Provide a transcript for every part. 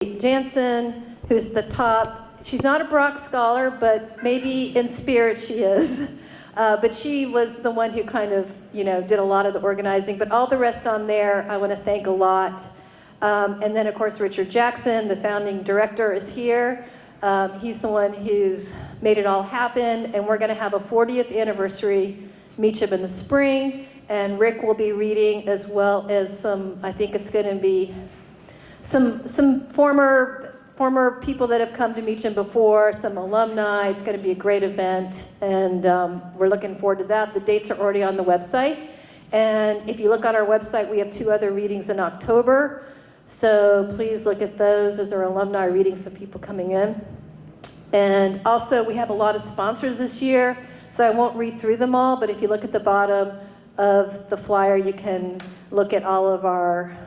Jansen, who's the top. She's not a Brock scholar, but maybe in spirit she is. But she was the one who kind of, did a lot of the organizing. But all the rest on there, I want to thank a lot. And then, of course, Richard Jackson, the founding director, is here. He's the one who's made it all happen. And we're going to have a 40th anniversary Meacham in the spring. And Rick will be reading, as well as I think it's going to be some former people that have come to Meacham before, some alumni. It's going to be a great event, and we're looking forward to that. The dates are already on the website. And if you look on our website, we have 2 other readings in October. So please look at those. Those are alumni readings of people coming in. And also, we have a lot of sponsors this year, so I won't read through them all, but if you look at the bottom of the flyer, you can look at all of our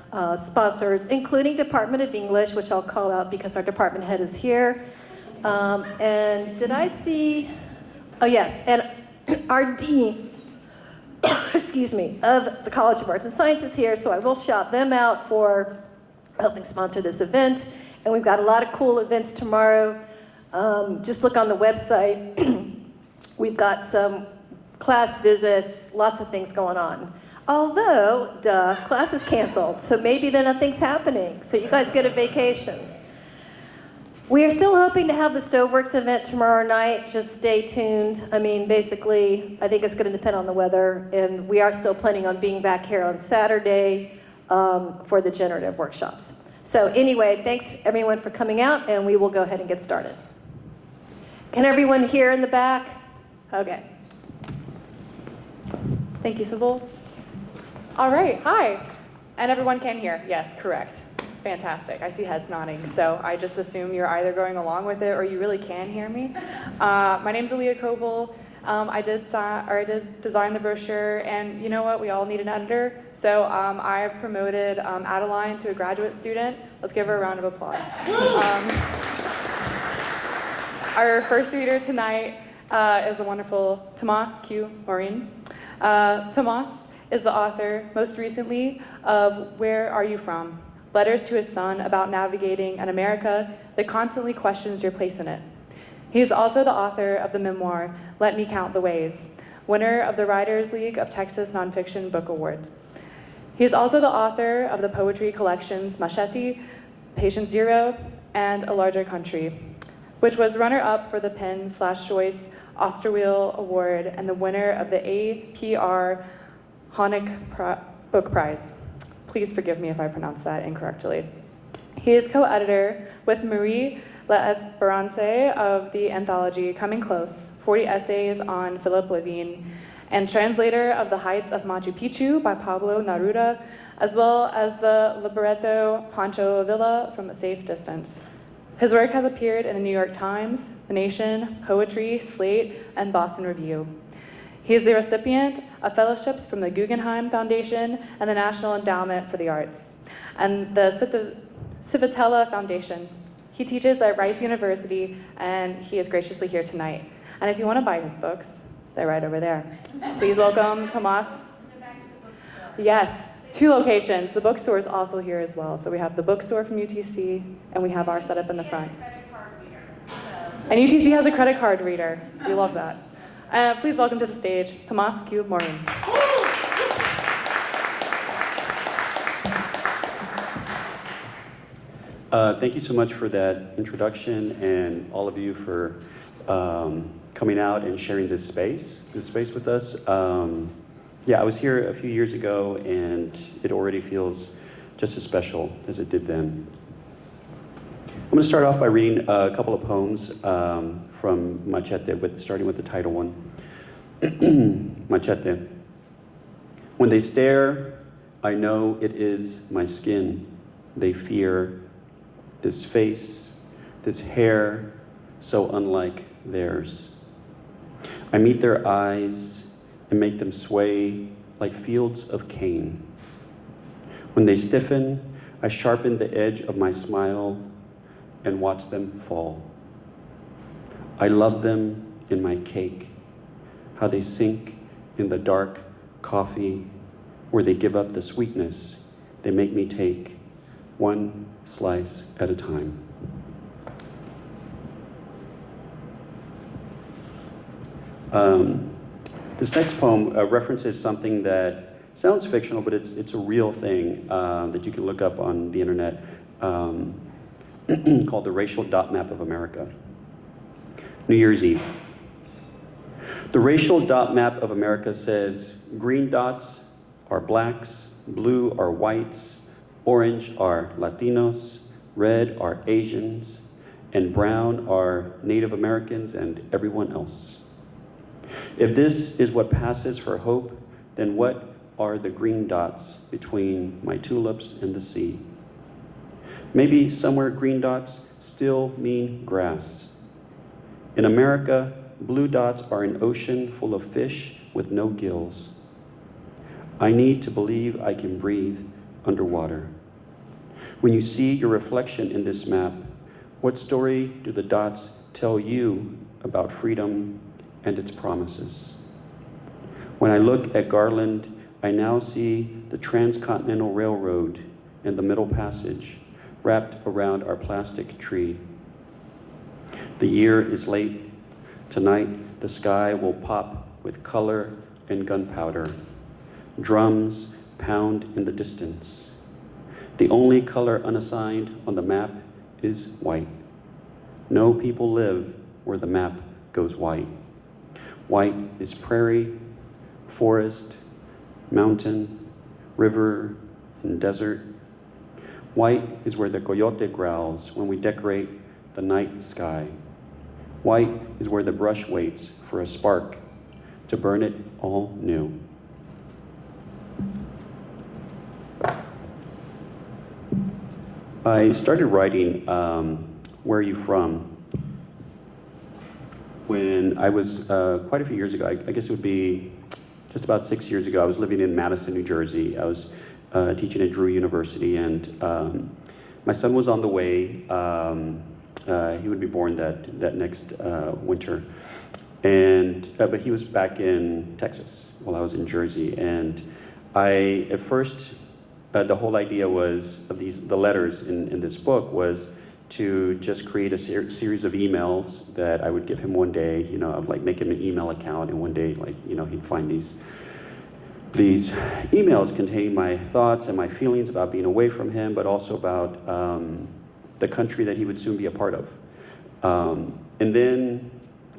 sponsors, including Department of English, which I'll call out because our department head is here. And did I see, oh yes, and our dean, excuse me, of the College of Arts and Sciences here, so I will shout them out for helping sponsor this event. And we've got a lot of cool events tomorrow. Just look on the website. We've got some class visits, lots of things going on. Although, class is canceled, so maybe then nothing's happening. So you guys get a vacation. We are still hoping to have the Stoveworks event tomorrow night. Just stay tuned. I mean, basically, I think it's going to depend on the weather. And we are still planning on being back here on Saturday for the generative workshops. So anyway, thanks everyone for coming out, and we will go ahead and get started. Can everyone hear in the back? Okay. Thank you, Sybil. All right, hi. And everyone can hear? Yes, correct. Fantastic. I see heads nodding. So I just assume you're either going along with it or you really can hear me. My name's Aaliyah Coble. I did design the brochure, and you know what? We all need an editor. So I promoted Adeline to a graduate student. Let's give her a round of applause. Our first reader tonight is the wonderful Thomás Morín. Thomás is the author, most recently, of Where Are You From? Letters to his son about navigating an America that constantly questions your place in it. He is also the author of the memoir, Let Me Count the Ways, winner of the Writers League of Texas Nonfiction Book Awards. He is also the author of the poetry collections Machete, Patient Zero, and A Larger Country, which was runner-up for the PEN/Joyce Osterwheel Award and the winner of the APR Honig Book Prize. Please forgive me if I pronounce that incorrectly. He is co-editor with Marie L'Esperance of the anthology Coming Close, 40 Essays on Philip Levine, and translator of The Heights of Machu Picchu by Pablo Neruda, as well as the libretto Pancho Villa from a Safe Distance. His work has appeared in the New York Times, The Nation, Poetry, Slate, and Boston Review. He is the recipient of fellowships from the Guggenheim Foundation and the National Endowment for the Arts, and the Civitella Foundation. He teaches at Rice University, and he is graciously here tonight. And if you want to buy his books, they're right over there. Please welcome Thomás. Yes, 2 locations. The bookstore is also here as well. So we have the bookstore from UTC, and we have our setup in the front. And UTC has a credit card reader. We love that. Please welcome to the stage, Thomás Morín. Thank you so much for that introduction, and all of you for coming out and sharing this space with us. I was here a few years ago, and it already feels just as special as it did then. I'm going to start off by reading a couple of poems from Machete, starting with the title one. Machete. When they stare, I know it is my skin. They fear this face, this hair, so unlike theirs. I meet their eyes and make them sway like fields of cane. When they stiffen, I sharpen the edge of my smile and watch them fall. I love them in my cake, how they sink in the dark coffee, where they give up the sweetness they make me take, one slice at a time. This next poem references something that sounds fictional, but it's a real thing that you can look up on the internet called the Racial Dot Map of America. New Year's Eve. The Racial Dot Map of America says green dots are blacks, blue are whites, orange are Latinos, red are Asians, and brown are Native Americans and everyone else. If this is what passes for hope, then what are the green dots between my tulips and the sea? Maybe somewhere green dots still mean grass. In America, blue dots are an ocean full of fish with no gills. I need to believe I can breathe underwater. When you see your reflection in this map, what story do the dots tell you about freedom and its promises? When I look at Garland, I now see the Transcontinental Railroad and the Middle Passage wrapped around our plastic tree. The year is late. Tonight, the sky will pop with color and gunpowder. Drums pound in the distance. The only color unassigned on the map is white. No people live where the map goes white. White is prairie, forest, mountain, river, and desert. White is where the coyote growls when we decorate the night sky. White is where the brush waits for a spark to burn it all new. I started writing Where Are You From? When I was quite a few years ago, I guess it would be just about 6 years ago. I was living in Madison, New Jersey. I was teaching at Drew University, and my son was on the way. He would be born that next winter, and but he was back in Texas while I was in Jersey. And I, at first, the whole idea was of the letters in this book was to just create a series of emails that I would give him one day. You know, I'd like make him an email account, and one day, like, you know, he'd find these emails containing my thoughts and my feelings about being away from him, but also about the country that he would soon be a part of. And then,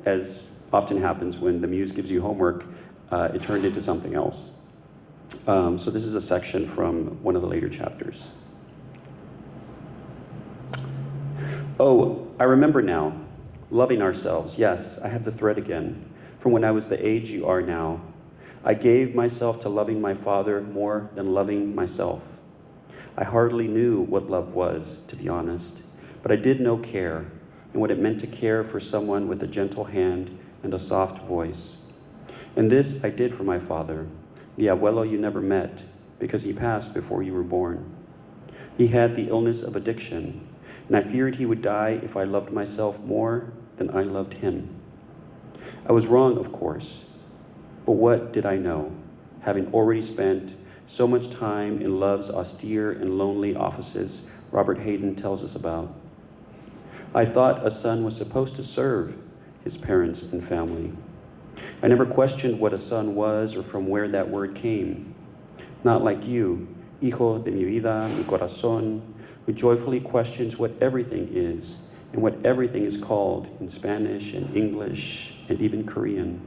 as often happens when the muse gives you homework, it turned into something else. So this is a section from one of the later chapters. Oh, I remember now, loving ourselves. Yes, I have the thread again, from when I was the age you are now. I gave myself to loving my father more than loving myself. I hardly knew what love was, to be honest, but I did know care and what it meant to care for someone with a gentle hand and a soft voice. And this I did for my father, the abuelo you never met, because he passed before you were born. He had the illness of addiction, and I feared he would die if I loved myself more than I loved him. I was wrong, of course, but what did I know, having already spent so much time in love's austere and lonely offices Robert Hayden tells us about? I thought a son was supposed to serve his parents and family. I never questioned what a son was or from where that word came. Not like you, hijo de mi vida, mi corazón, who joyfully questions what everything is and what everything is called in Spanish and English and even Korean.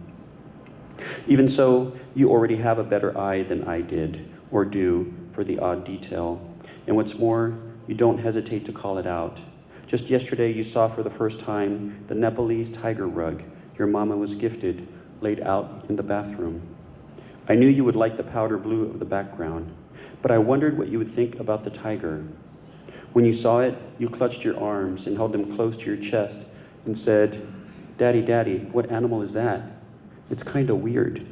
Even so, you already have a better eye than I did or do for the odd detail. And what's more, you don't hesitate to call it out. Just yesterday, you saw for the first time the Nepalese tiger rug your mama was gifted, laid out in the bathroom. I knew you would like the powder blue of the background, but I wondered what you would think about the tiger. When you saw it, you clutched your arms and held them close to your chest and said, "Daddy, Daddy, what animal is that? It's kind of weird."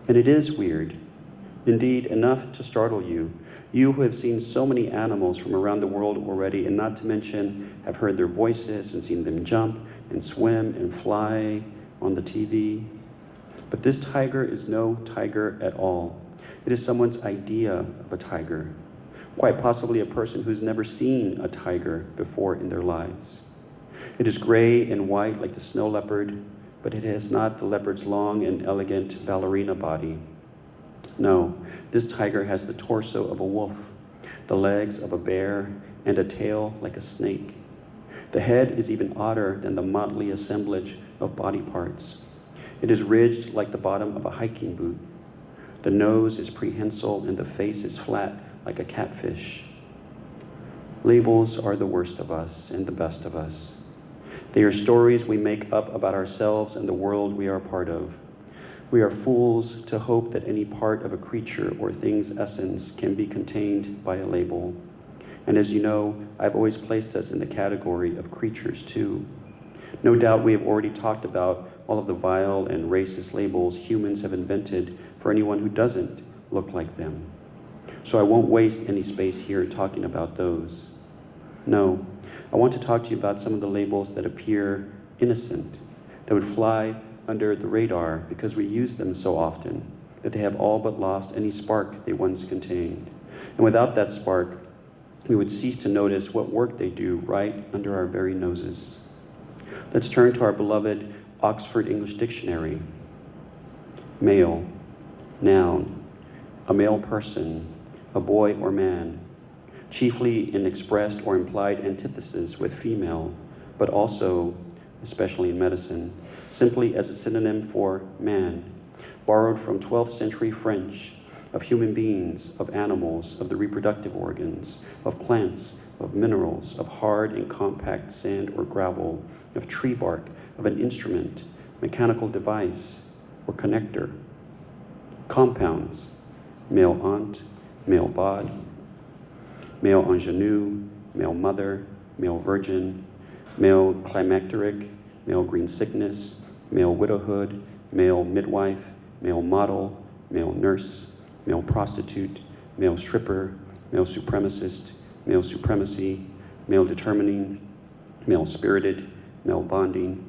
And it is weird. Indeed, enough to startle you. You who have seen so many animals from around the world already, and not to mention have heard their voices and seen them jump and swim and fly on the TV. But this tiger is no tiger at all. It is someone's idea of a tiger. quite possibly a person who's never seen a tiger before in their lives. It is gray and white like the snow leopard, but it has not the leopard's long and elegant ballerina body. No, this tiger has the torso of a wolf, the legs of a bear, and a tail like a snake. The head is even odder than the motley assemblage of body parts. It is ridged like the bottom of a hiking boot. The nose is prehensile and the face is flat like a catfish. Labels are the worst of us and the best of us. They are stories we make up about ourselves and the world we are a part of. We are fools to hope that any part of a creature or thing's essence can be contained by a label. And as you know, I've always placed us in the category of creatures too. No doubt we have already talked about all of the vile and racist labels humans have invented for anyone who doesn't look like them. So I won't waste any space here talking about those. No, I want to talk to you about some of the labels that appear innocent, that would fly under the radar because we use them so often that they have all but lost any spark they once contained. And without that spark, we would cease to notice what work they do right under our very noses. Let's turn to our beloved Oxford English Dictionary. Male, noun, a male person, a boy or man, chiefly in expressed or implied antithesis with female, but also, especially in medicine, simply as a synonym for man, borrowed from 12th century French, of human beings, of animals, of the reproductive organs, of plants, of minerals, of hard and compact sand or gravel, of tree bark, of an instrument, mechanical device, or connector. Compounds, male aunt, male bod, male ingenue, male mother, male virgin, male climacteric, male green sickness, male widowhood, male midwife, male model, male nurse, male prostitute, male stripper, male supremacist, male supremacy, male determining, male spirited, male bonding,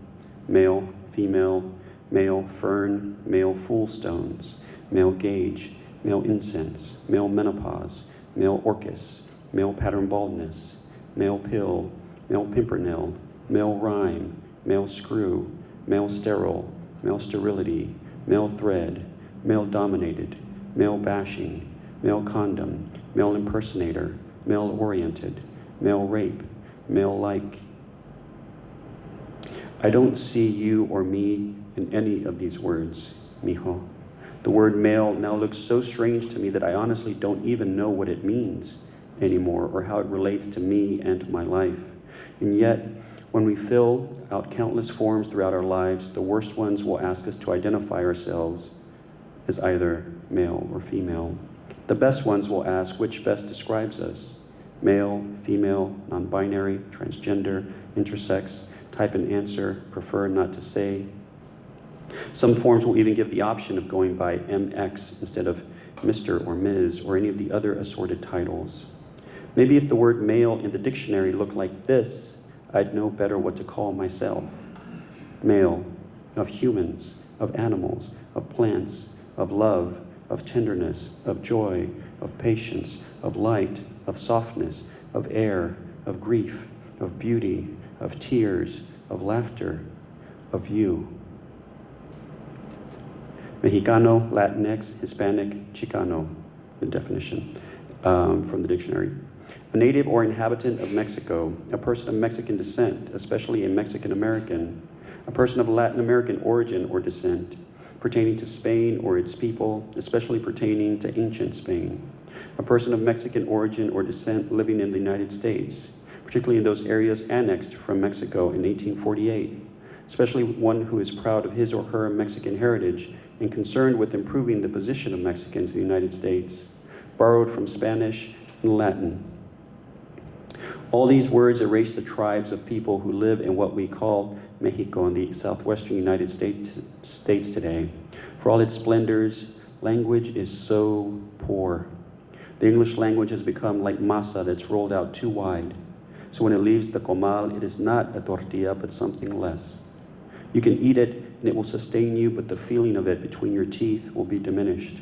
male, female, male fern, male fool stones, male gauge, male incense, male menopause, male orchis, male pattern baldness, male pill, male pimpernel, male rhyme, male screw, male sterile, male sterility, male thread, male dominated, male bashing, male condom, male impersonator, male oriented, male rape, male like. I don't see you or me in any of these words, mijo. The word male now looks so strange to me that I honestly don't even know what it means anymore or how it relates to me and my life. And yet, when we fill out countless forms throughout our lives, the worst ones will ask us to identify ourselves as either male or female. The best ones will ask which best describes us: male, female, non-binary, transgender, intersex, type and answer, prefer not to say. Some forms will even give the option of going by MX instead of Mr. or Ms. or any of the other assorted titles. Maybe if the word male in the dictionary looked like this, I'd know better what to call myself. Male, of humans, of animals, of plants, of love, of tenderness, of joy, of patience, of light, of softness, of air, of grief, of beauty, of tears, of laughter, of you. Mexicano, Latinx, Hispanic, Chicano, the definition from the dictionary. A native or inhabitant of Mexico, a person of Mexican descent, especially a Mexican American, a person of Latin American origin or descent, pertaining to Spain or its people, especially pertaining to ancient Spain, a person of Mexican origin or descent living in the United States, particularly in those areas annexed from Mexico in 1848, especially one who is proud of his or her Mexican heritage and concerned with improving the position of Mexicans in the United States, borrowed from Spanish and Latin. All these words erase the tribes of people who live in what we call Mexico in the southwestern United States today. For all its splendors, language is so poor. The English language has become like masa that's rolled out too wide. So when it leaves the comal, it is not a tortilla, but something less. You can eat it and it will sustain you, but the feeling of it between your teeth will be diminished.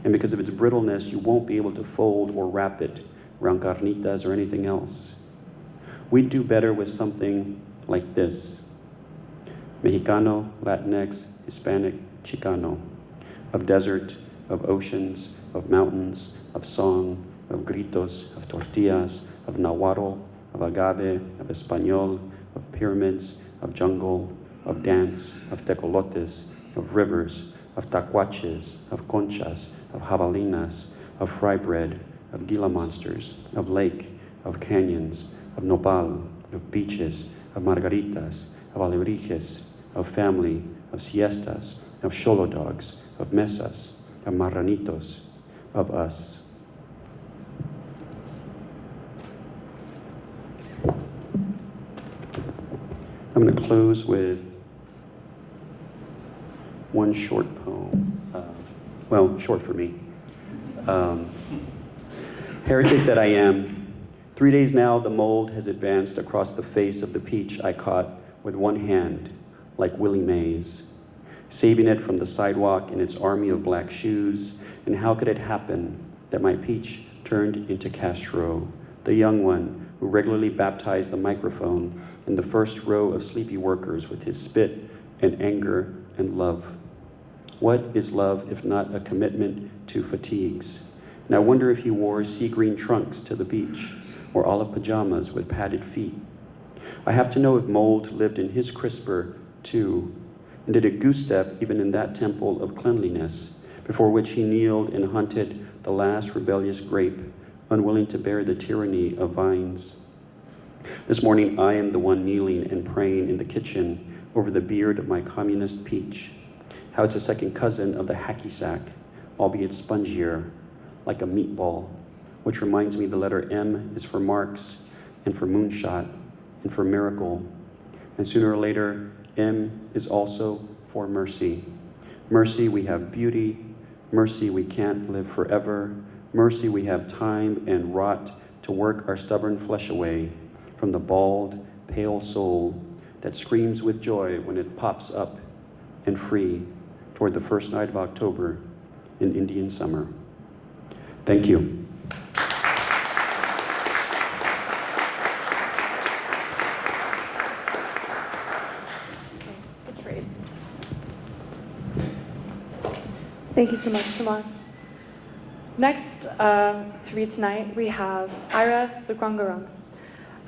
And because of its brittleness, you won't be able to fold or wrap it around carnitas or anything else. We'd do better with something like this. Mexicano, Latinx, Hispanic, Chicano. Of desert, of oceans, of mountains, of song, of gritos, of tortillas, of nahuatl, of agave, of español, of pyramids, of jungle, of dance, of tecolotes, of rivers, of tacuaches, of conchas, of javalinas, of fry bread, of Gila monsters, of lake, of canyons, of nopal, of beaches, of margaritas, of alebrijes, of family, of siestas, of xolo dogs, of mesas, of marranitos, of us. I'm going to close with one short poem. Well, short for me. Heretic that I am. 3 days now, the mold has advanced across the face of the peach I caught with one hand, like Willie Mays, saving it from the sidewalk in its army of black shoes. And how could it happen that my peach turned into Castro, the young one who regularly baptized the microphone in the first row of sleepy workers with his spit and anger and love? What is love if not a commitment to fatigues? And I wonder if he wore sea green trunks to the beach or olive pajamas with padded feet. I have to know if mold lived in his CRISPR too, and did a goose step even in that temple of cleanliness, before which he kneeled and hunted the last rebellious grape, unwilling to bear the tyranny of vines. This morning I am the one kneeling and praying in the kitchen over the beard of my communist peach, how it's a second cousin of the hacky sack, albeit spongier, like a meatball, which reminds me the letter M is for Marx, and for moonshot, and for miracle. And sooner or later, M is also for mercy. Mercy, we have beauty. Mercy, we can't live forever. Mercy, we have time and rot to work our stubborn flesh away from the bald, pale soul that screams with joy when it pops up and free toward the first night of October in Indian summer. Thank you. Thank you so much, Thomás. Next to read tonight, we have Ira Sukrungruang.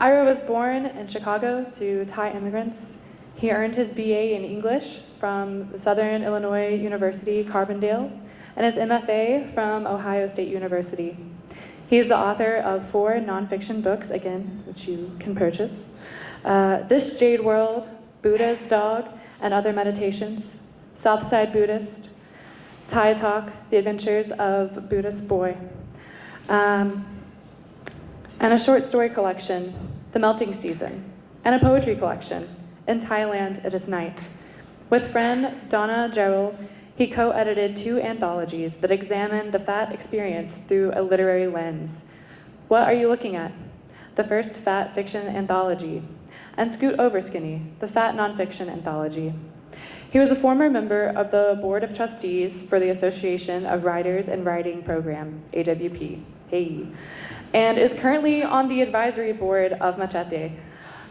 Ira was born in Chicago to Thai immigrants. He earned his BA in English from the Southern Illinois University, Carbondale, and his MFA from Ohio State University. He is the author of 4 nonfiction books, again, which you can purchase. This Jade World, Buddha's Dog, and Other Meditations, Southside Buddhist, Thai Talk, The Adventures of Buddhist Boy, and a short story collection, The Melting Season, and a poetry collection, In Thailand It Is Night. With friend Donna Gerald, he co-edited 2 anthologies that examine the fat experience through a literary lens. What Are You Looking At? The first fat fiction anthology, and Scoot Over Skinny, the fat nonfiction anthology. He was a former member of the Board of Trustees for the Association of Writers and Writing Program, AWP, hey, and is currently on the advisory board of Machete,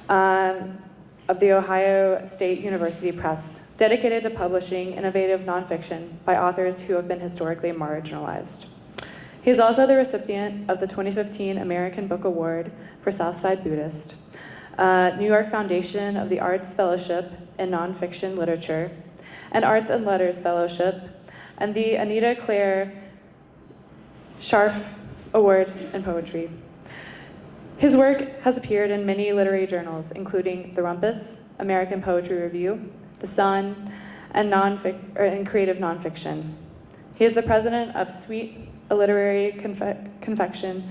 of the Ohio State University Press, dedicated to publishing innovative nonfiction by authors who have been historically marginalized. He is also the recipient of the 2015 American Book Award for Southside Buddhist, New York Foundation of the Arts Fellowship in Nonfiction Literature, and Arts and Letters Fellowship, and the Anita Claire Scharf Award in Poetry. His work has appeared in many literary journals, including The Rumpus, American Poetry Review, The Sun, and Creative Nonfiction. He is the president of Sweet, a literary confection,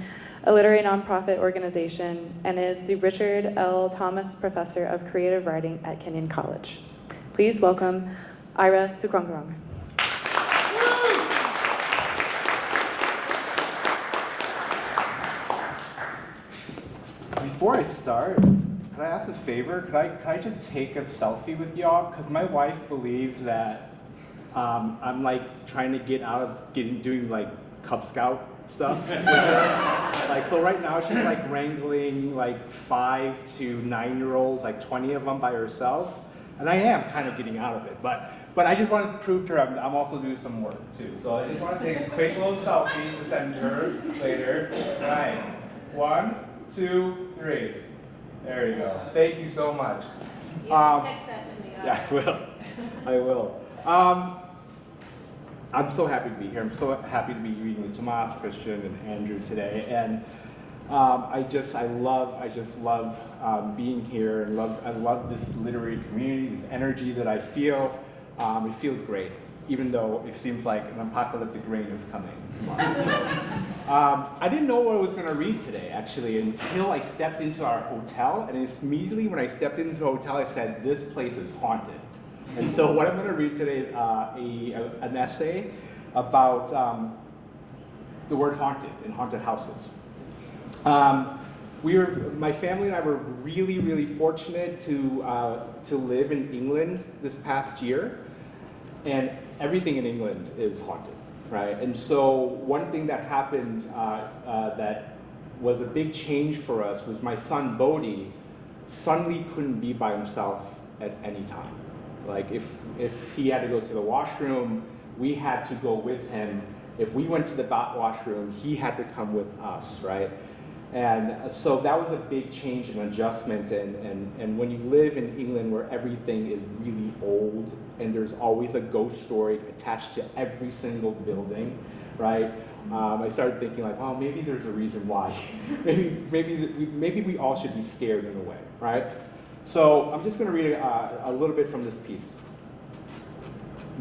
a literary nonprofit organization, and is the Richard L. Thomas Professor of Creative Writing at Kenyon College. Please welcome Ira Sukrungruang. Before I start, could I ask a favor? Could I just take a selfie with y'all? Because my wife believes that I'm like trying to get out of doing like Cub Scout stuff with her. Like, so right now she's like wrangling like 5 to 9-year-olds, like 20 of them by herself. And I am kind of getting out of it, but I just wanted to prove to her I'm also doing some work too. So I just want to take a quick little selfie to send her later. Right, 1, 2, 3. There you go. Thank you so much. You have to text that to me. Yeah, I will. I will. I'm so happy to be here. I'm so happy to be reading with Thomás, Christian, and Andrew today. And I just love being here, and I love this literary community, this energy that I feel. It feels great, even though it seems like an apocalyptic rain is coming tomorrow. I didn't know what I was going to read today, actually, until I stepped into our hotel. And immediately when I stepped into the hotel, I said, this place is haunted. And so what I'm going to read today is an essay about the word haunted and haunted houses. My family and I were really, really fortunate to live in England this past year, and everything in England is haunted, right? And so one thing that happened that was a big change for us was my son Bodhi suddenly couldn't be by himself at any time. Like if he had to go to the washroom, we had to go with him. If we went to the washroom, he had to come with us, right? And so that was a big change and adjustment. And when you live in England where everything is really old and there's always a ghost story attached to every single building, right? I started thinking like, oh, maybe there's a reason why. maybe we all should be scared in a way, right? So I'm just going to read a little bit from this piece.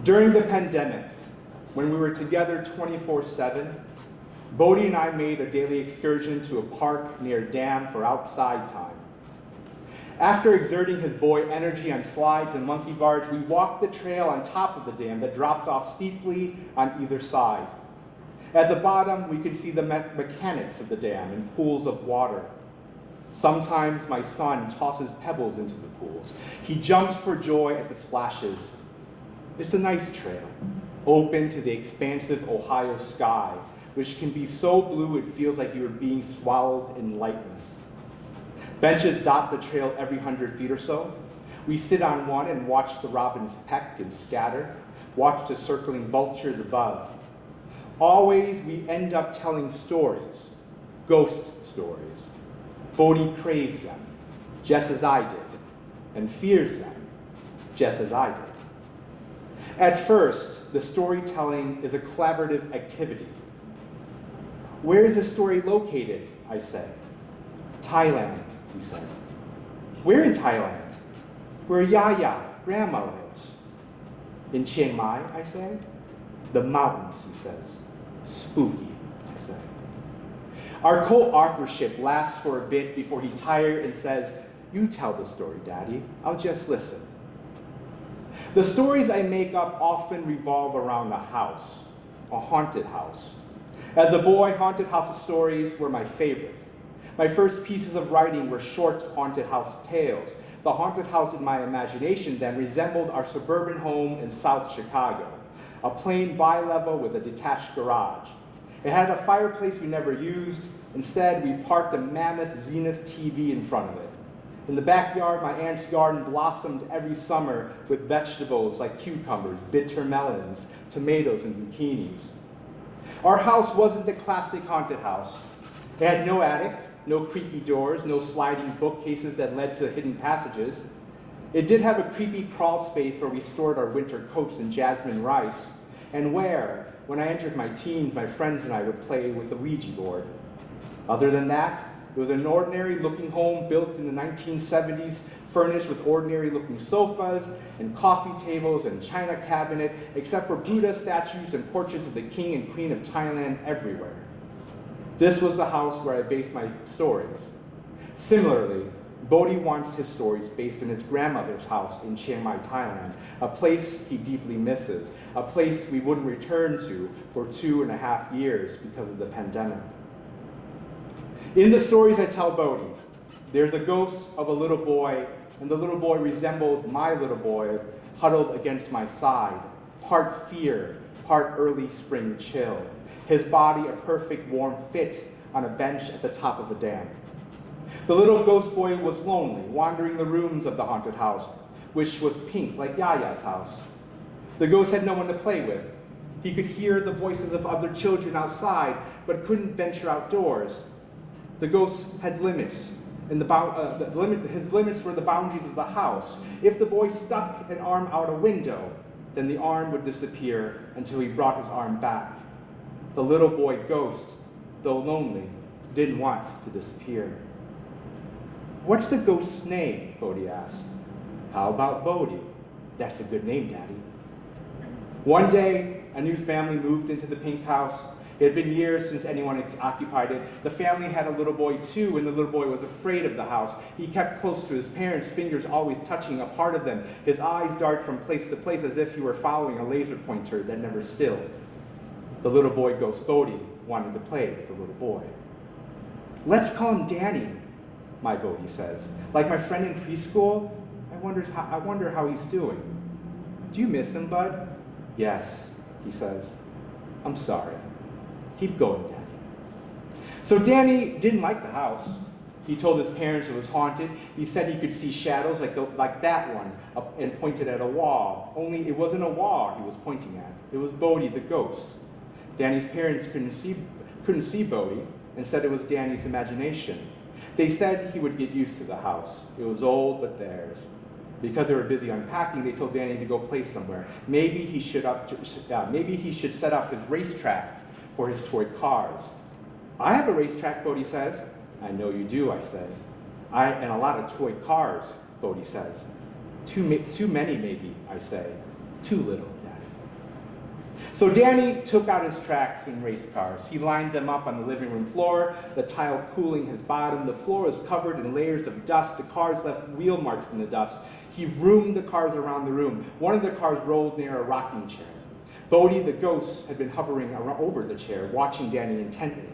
During the pandemic, when we were together 24/7, Bodhi and I made a daily excursion to a park near a dam for outside time. After exerting his boy energy on slides and monkey bars, we walked the trail on top of the dam that drops off steeply on either side. At the bottom, we could see the mechanics of the dam in pools of water. Sometimes my son tosses pebbles into the pools. He jumps for joy at the splashes. It's a nice trail, open to the expansive Ohio sky, which can be so blue it feels like you are being swallowed in lightness. Benches dot the trail every 100 feet or so. We sit on one and watch the robins peck and scatter, watch the circling vultures above. Always we end up telling stories, ghost stories. Bodhi craves them, just as I did, and fears them, just as I did. At first, the storytelling is a collaborative activity. Where is the story located, I say. Thailand, he said. We're in Thailand, where Yaya, grandma, lives. In Chiang Mai, I say. The mountains, he says. Spooky, I say. Our co-authorship lasts for a bit before he tires and says, you tell the story, Daddy. I'll just listen. The stories I make up often revolve around a house, a haunted house. As a boy, haunted house stories were my favorite. My first pieces of writing were short haunted house tales. The haunted house in my imagination then resembled our suburban home in South Chicago, a plain bi-level with a detached garage. It had a fireplace we never used. Instead, we parked a mammoth Zenith TV in front of it. In the backyard, my aunt's garden blossomed every summer with vegetables like cucumbers, bitter melons, tomatoes, and zucchinis. Our house wasn't the classic haunted house. It had no attic, no creaky doors, no sliding bookcases that led to hidden passages. It did have a creepy crawl space where we stored our winter coats and jasmine rice, and where, when I entered my teens, my friends and I would play with the Ouija board. Other than that, it was an ordinary-looking home built in the 1970s, furnished with ordinary-looking sofas and coffee tables and china cabinet, except for Buddha statues and portraits of the king and queen of Thailand everywhere. This was the house where I based my stories. Similarly, Bodhi wants his stories based in his grandmother's house in Chiang Mai, Thailand, a place he deeply misses, a place we wouldn't return to for 2.5 years because of the pandemic. In the stories I tell Bodhi, there's a ghost of a little boy, and the little boy resembles my little boy huddled against my side, part fear, heart early spring chill, his body a perfect warm fit on a bench at the top of a dam. The little ghost boy was lonely, wandering the rooms of the haunted house, which was pink like Yaya's house. The ghost had no one to play with. He could hear the voices of other children outside, but couldn't venture outdoors. The ghost had limits, and his limits were the boundaries of the house. If the boy stuck an arm out a window, then the arm would disappear until he brought his arm back. The little boy ghost, though lonely, didn't want to disappear. "What's the ghost's name?" Bodhi asked. "How about Bodhi?" "That's a good name, Daddy." One day, a new family moved into the pink house. It had been years since anyone had occupied it. The family had a little boy too, and the little boy was afraid of the house. He kept close to his parents, fingers always touching a part of them. His eyes darted from place to place as if he were following a laser pointer that never stilled. The little boy ghost Bodhi wanted to play with the little boy. "Let's call him Danny," my Bodhi says. "Like my friend in preschool, I wonder how he's doing." "Do you miss him, bud?" "Yes," he says. "I'm sorry. Keep going, Danny." So Danny didn't like the house. He told his parents it was haunted. He said he could see shadows like that one and pointed at a wall. Only it wasn't a wall he was pointing at. It was Bodhi the ghost. Danny's parents couldn't see Bodhi and said it was Danny's imagination. They said he would get used to the house. It was old, but theirs. Because they were busy unpacking, they told Danny to go play somewhere. Maybe he should set up his racetrack for his toy cars. "I have a racetrack," Bodhi says. "I know you do," I say. "And a lot of toy cars," Bodhi says. Too many, maybe," I say. "Too little, Daddy." So Danny took out his tracks and race cars. He lined them up on the living room floor, the tile cooling his bottom. The floor was covered in layers of dust. The cars left wheel marks in the dust. He roomed the cars around the room. One of the cars rolled near a rocking chair. Bodhi, the ghost, had been hovering over the chair, watching Danny intently.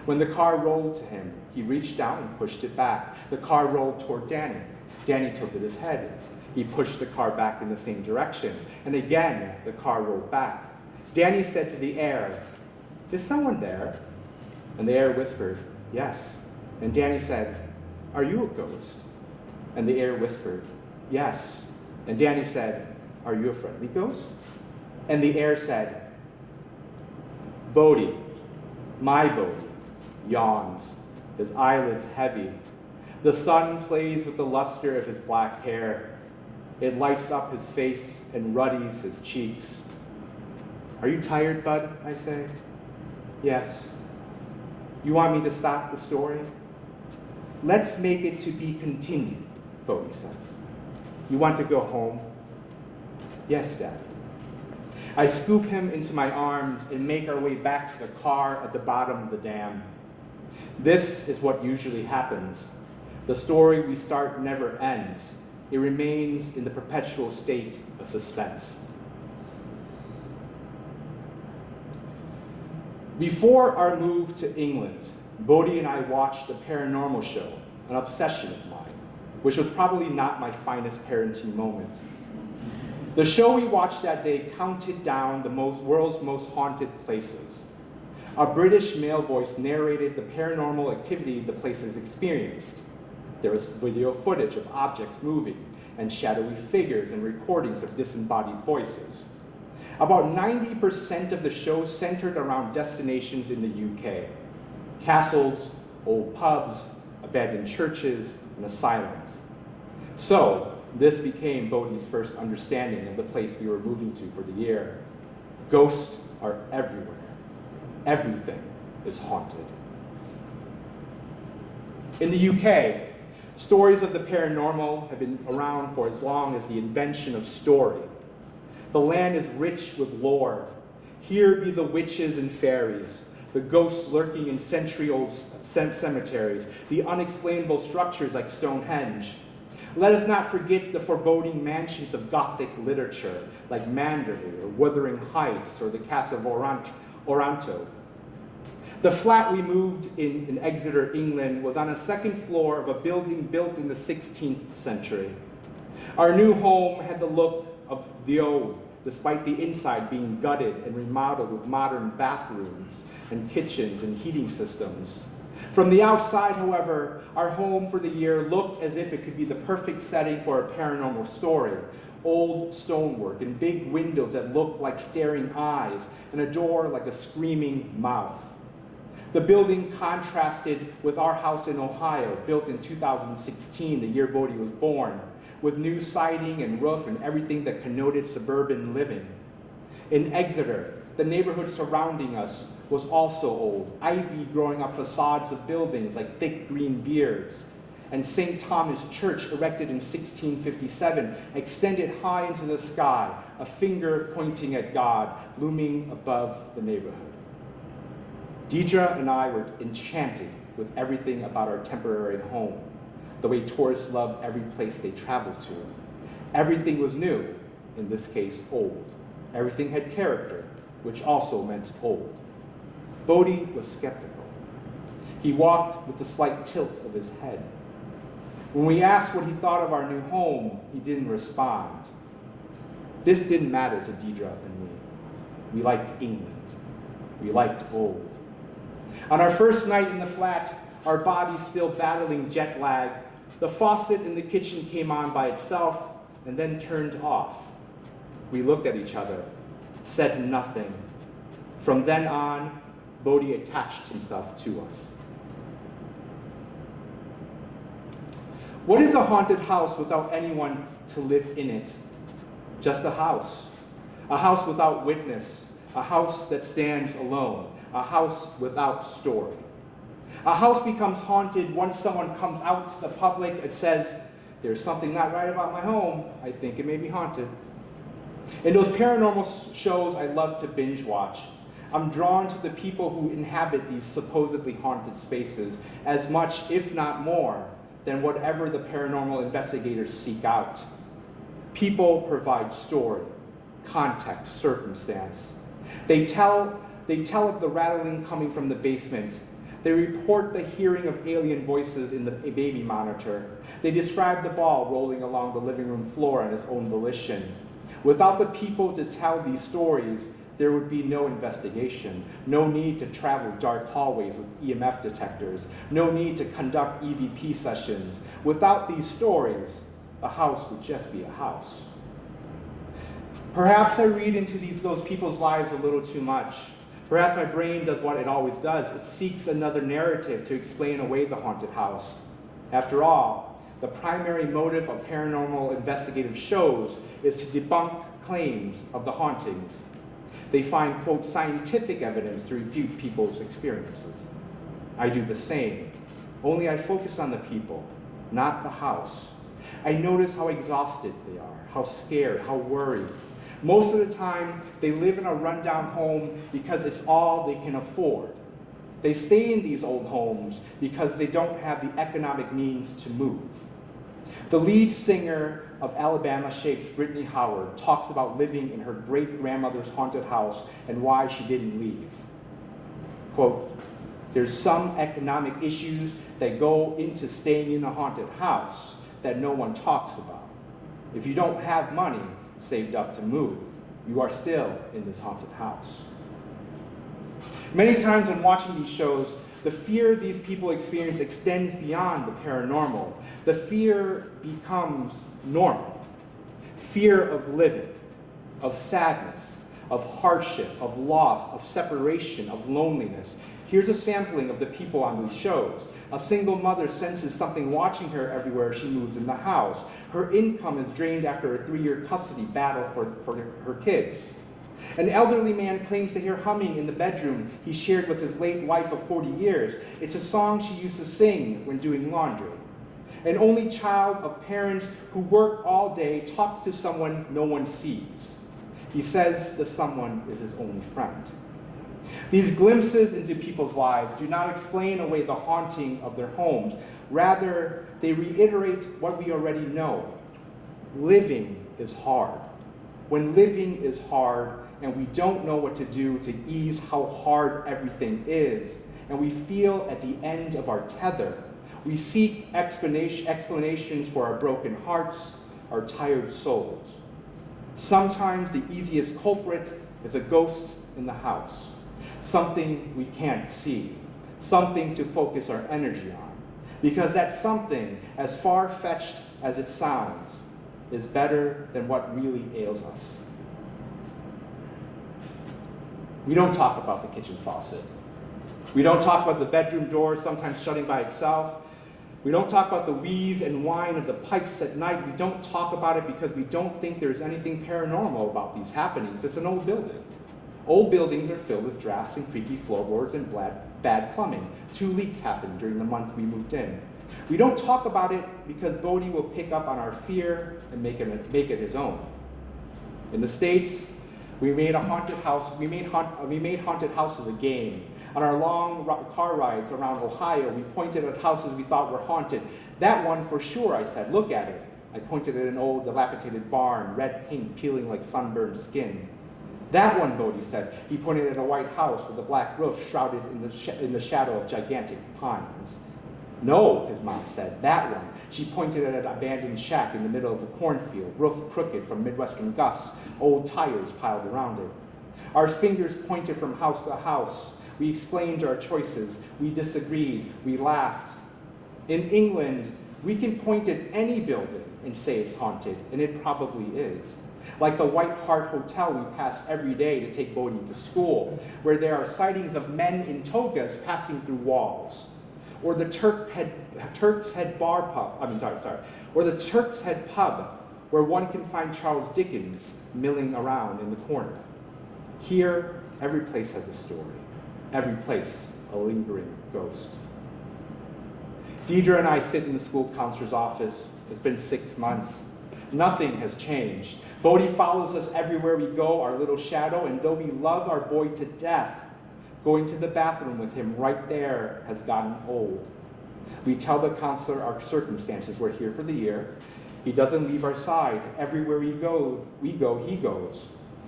When the car rolled to him, he reached down and pushed it back. The car rolled toward Danny. Danny tilted his head. He pushed the car back in the same direction. And again, the car rolled back. Danny said to the air, "Is someone there?" And the air whispered, "Yes." And Danny said, "Are you a ghost?" And the air whispered, "Yes." And Danny said, "Are you a friendly ghost?" And the air said, "Bodhi, my Bodhi, yawns, his eyelids heavy. The sun plays with the luster of his black hair. It lights up his face and ruddies his cheeks." "Are you tired, bud?" I say. "Yes." "You want me to stop the story?" "Let's make it to be continued," Bodhi says. "You want to go home?" "Yes, Daddy." I scoop him into my arms and make our way back to the car at the bottom of the dam. This is what usually happens. The story we start never ends. It remains in the perpetual state of suspense. Before our move to England, Bodhi and I watched a paranormal show, an obsession of mine, which was probably not my finest parenting moment. The show we watched that day counted down the world's most haunted places. A British male voice narrated the paranormal activity the places experienced. There was video footage of objects moving and shadowy figures and recordings of disembodied voices. About 90% of the show centered around destinations in the UK. Castles, old pubs, abandoned churches, and asylums. So, this became Bodhi's first understanding of the place we were moving to for the year. Ghosts are everywhere. Everything is haunted. In the UK, stories of the paranormal have been around for as long as the invention of story. The land is rich with lore. Here be the witches and fairies, the ghosts lurking in century-old cemeteries, the unexplainable structures like Stonehenge. Let us not forget the foreboding mansions of Gothic literature, like Manderley or Wuthering Heights or the Castle of Oranto. The flat we moved in Exeter, England, was on a second floor of a building built in the 16th century. Our new home had the look of the old, despite the inside being gutted and remodeled with modern bathrooms and kitchens and heating systems. From the outside, however, our home for the year looked as if it could be the perfect setting for a paranormal story. Old stonework and big windows that looked like staring eyes and a door like a screaming mouth. The building contrasted with our house in Ohio, built in 2016, the year Bodhi was born, with new siding and roof and everything that connoted suburban living. In Exeter, the neighborhood surrounding us was also old, ivy growing up facades of buildings like thick green beards. And St. Thomas Church, erected in 1657, extended high into the sky, a finger pointing at God, looming above the neighborhood. Deidre and I were enchanted with everything about our temporary home, the way tourists love every place they travel to. Everything was new, in this case, old. Everything had character, which also meant old. Bodhi was skeptical. He walked with a slight tilt of his head. When we asked what he thought of our new home, he didn't respond. This didn't matter to Deidre and me. We liked England. We liked old. On our first night in the flat, our bodies still battling jet lag, the faucet in the kitchen came on by itself and then turned off. We looked at each other, said nothing. From then on, Bodhi attached himself to us. What is a haunted house without anyone to live in it? Just a house without witness, a house that stands alone, a house without story. A house becomes haunted once someone comes out to the public and says, "There's something not right about my home. I think it may be haunted." In those paranormal shows I love to binge watch, I'm drawn to the people who inhabit these supposedly haunted spaces as much, if not more, than whatever the paranormal investigators seek out. People provide story, context, circumstance. They tell of the rattling coming from the basement. They report the hearing of alien voices in the baby monitor. They describe the ball rolling along the living room floor on its own volition. Without the people to tell these stories, there would be no investigation, no need to travel dark hallways with EMF detectors, no need to conduct EVP sessions. Without these stories, a house would just be a house. Perhaps I read into those people's lives a little too much. Perhaps my brain does what it always does. It seeks another narrative to explain away the haunted house. After all, the primary motive of paranormal investigative shows is to debunk claims of the hauntings. They find, quote, scientific evidence to refute people's experiences. I do the same, only I focus on the people, not the house. I notice how exhausted they are, how scared, how worried. Most of the time, they live in a rundown home because it's all they can afford. They stay in these old homes because they don't have the economic means to move. The lead singer of Alabama Shakes, Brittany Howard, talks about living in her great-grandmother's haunted house and why she didn't leave. Quote, "There's some economic issues that go into staying in a haunted house that no one talks about. If you don't have money saved up to move, you are still in this haunted house." Many times when watching these shows, the fear these people experience extends beyond the paranormal. The fear becomes normal. Fear of living, of sadness, of hardship, of loss, of separation, of loneliness. Here's a sampling of the people on these shows. A single mother senses something watching her everywhere she moves in the house. Her income is drained after a 3-year custody battle for her kids. An elderly man claims to hear humming in the bedroom he shared with his late wife of 40 years. It's a song she used to sing when doing laundry. An only child of parents who work all day talks to someone no one sees. He says the someone is his only friend. These glimpses into people's lives do not explain away the haunting of their homes. Rather, they reiterate what we already know. Living is hard. When living is hard and we don't know what to do to ease how hard everything is, and we feel at the end of our tether, we seek explanations for our broken hearts, our tired souls. Sometimes the easiest culprit is a ghost in the house, something we can't see, something to focus our energy on, because that something, as far-fetched as it sounds, is better than what really ails us. We don't talk about the kitchen faucet. We don't talk about the bedroom door sometimes shutting by itself. We don't talk about the wheeze and whine of the pipes at night. We don't talk about it because we don't think there's anything paranormal about these happenings. It's an old building. Old buildings are filled with drafts and creaky floorboards and bad plumbing. 2 leaks happened during the month we moved in. We don't talk about it because Bodhi will pick up on our fear and make it his own. In the States, we made haunted houses a game. On our long car rides around Ohio, we pointed at houses we thought were haunted. That one for sure, I said, look at it. I pointed at an old dilapidated barn, red paint peeling like sunburned skin. That one, Bodhi said. He pointed at a white house with a black roof shrouded in the shadow of gigantic pines. No, his mom said, that one. She pointed at an abandoned shack in the middle of a cornfield, roof crooked from Midwestern gusts, old tires piled around it. Our fingers pointed from house to house. We explained our choices. We disagreed. We laughed. In England, we can point at any building and say it's haunted, and it probably is. Like the White Hart Hotel we pass every day to take Bodhi to school, where there are sightings of men in togas passing through walls. Or the Turk's Head pub, where one can find Charles Dickens milling around in the corner. Here, every place has a story. Every place, a lingering ghost. Deidre and I sit in the school counselor's office. It's been 6 months. Nothing has changed. Bodhi follows us everywhere we go, our little shadow, and though we love our boy to death, going to the bathroom with him right there has gotten old. We tell the counselor our circumstances. We're here for the year. He doesn't leave our side. Everywhere we go, he goes.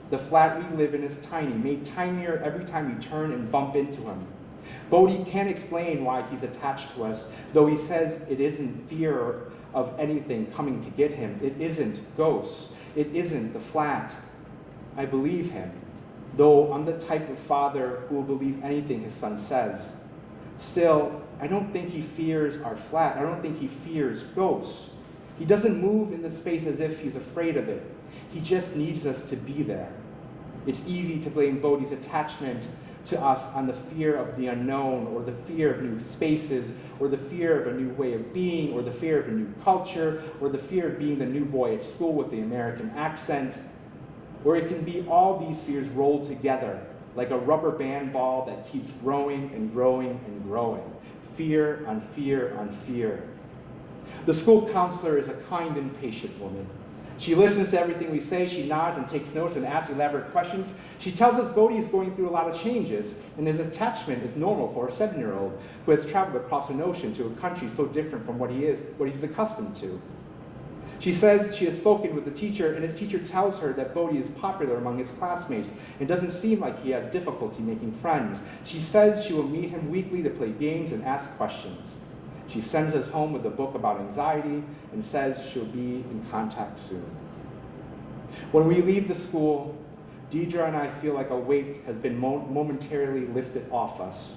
The flat we live in is tiny, made tinier every time we turn and bump into him. Bodhi can't explain why he's attached to us, though he says it isn't fear of anything coming to get him. It isn't ghosts. It isn't the flat. I believe him, though I'm the type of father who will believe anything his son says. Still, I don't think he fears our flat. I don't think he fears ghosts. He doesn't move in the space as if he's afraid of it. He just needs us to be there. It's easy to blame Bodhi's attachment to us on the fear of the unknown, or the fear of new spaces, or the fear of a new way of being, or the fear of a new culture, or the fear of being the new boy at school with the American accent. Or it can be all these fears rolled together, like a rubber band ball that keeps growing and growing and growing. Fear on fear on fear. The school counselor is a kind and patient woman. She listens to everything we say, she nods and takes notes and asks elaborate questions. She tells us Bodhi is going through a lot of changes, and his attachment is normal for a 7-year-old who has traveled across an ocean to a country so different from what he's accustomed to. She says she has spoken with the teacher, and his teacher tells her that Bodhi is popular among his classmates and doesn't seem like he has difficulty making friends. She says she will meet him weekly to play games and ask questions. She sends us home with a book about anxiety and says she'll be in contact soon. When we leave the school, Deidre and I feel like a weight has been momentarily lifted off us.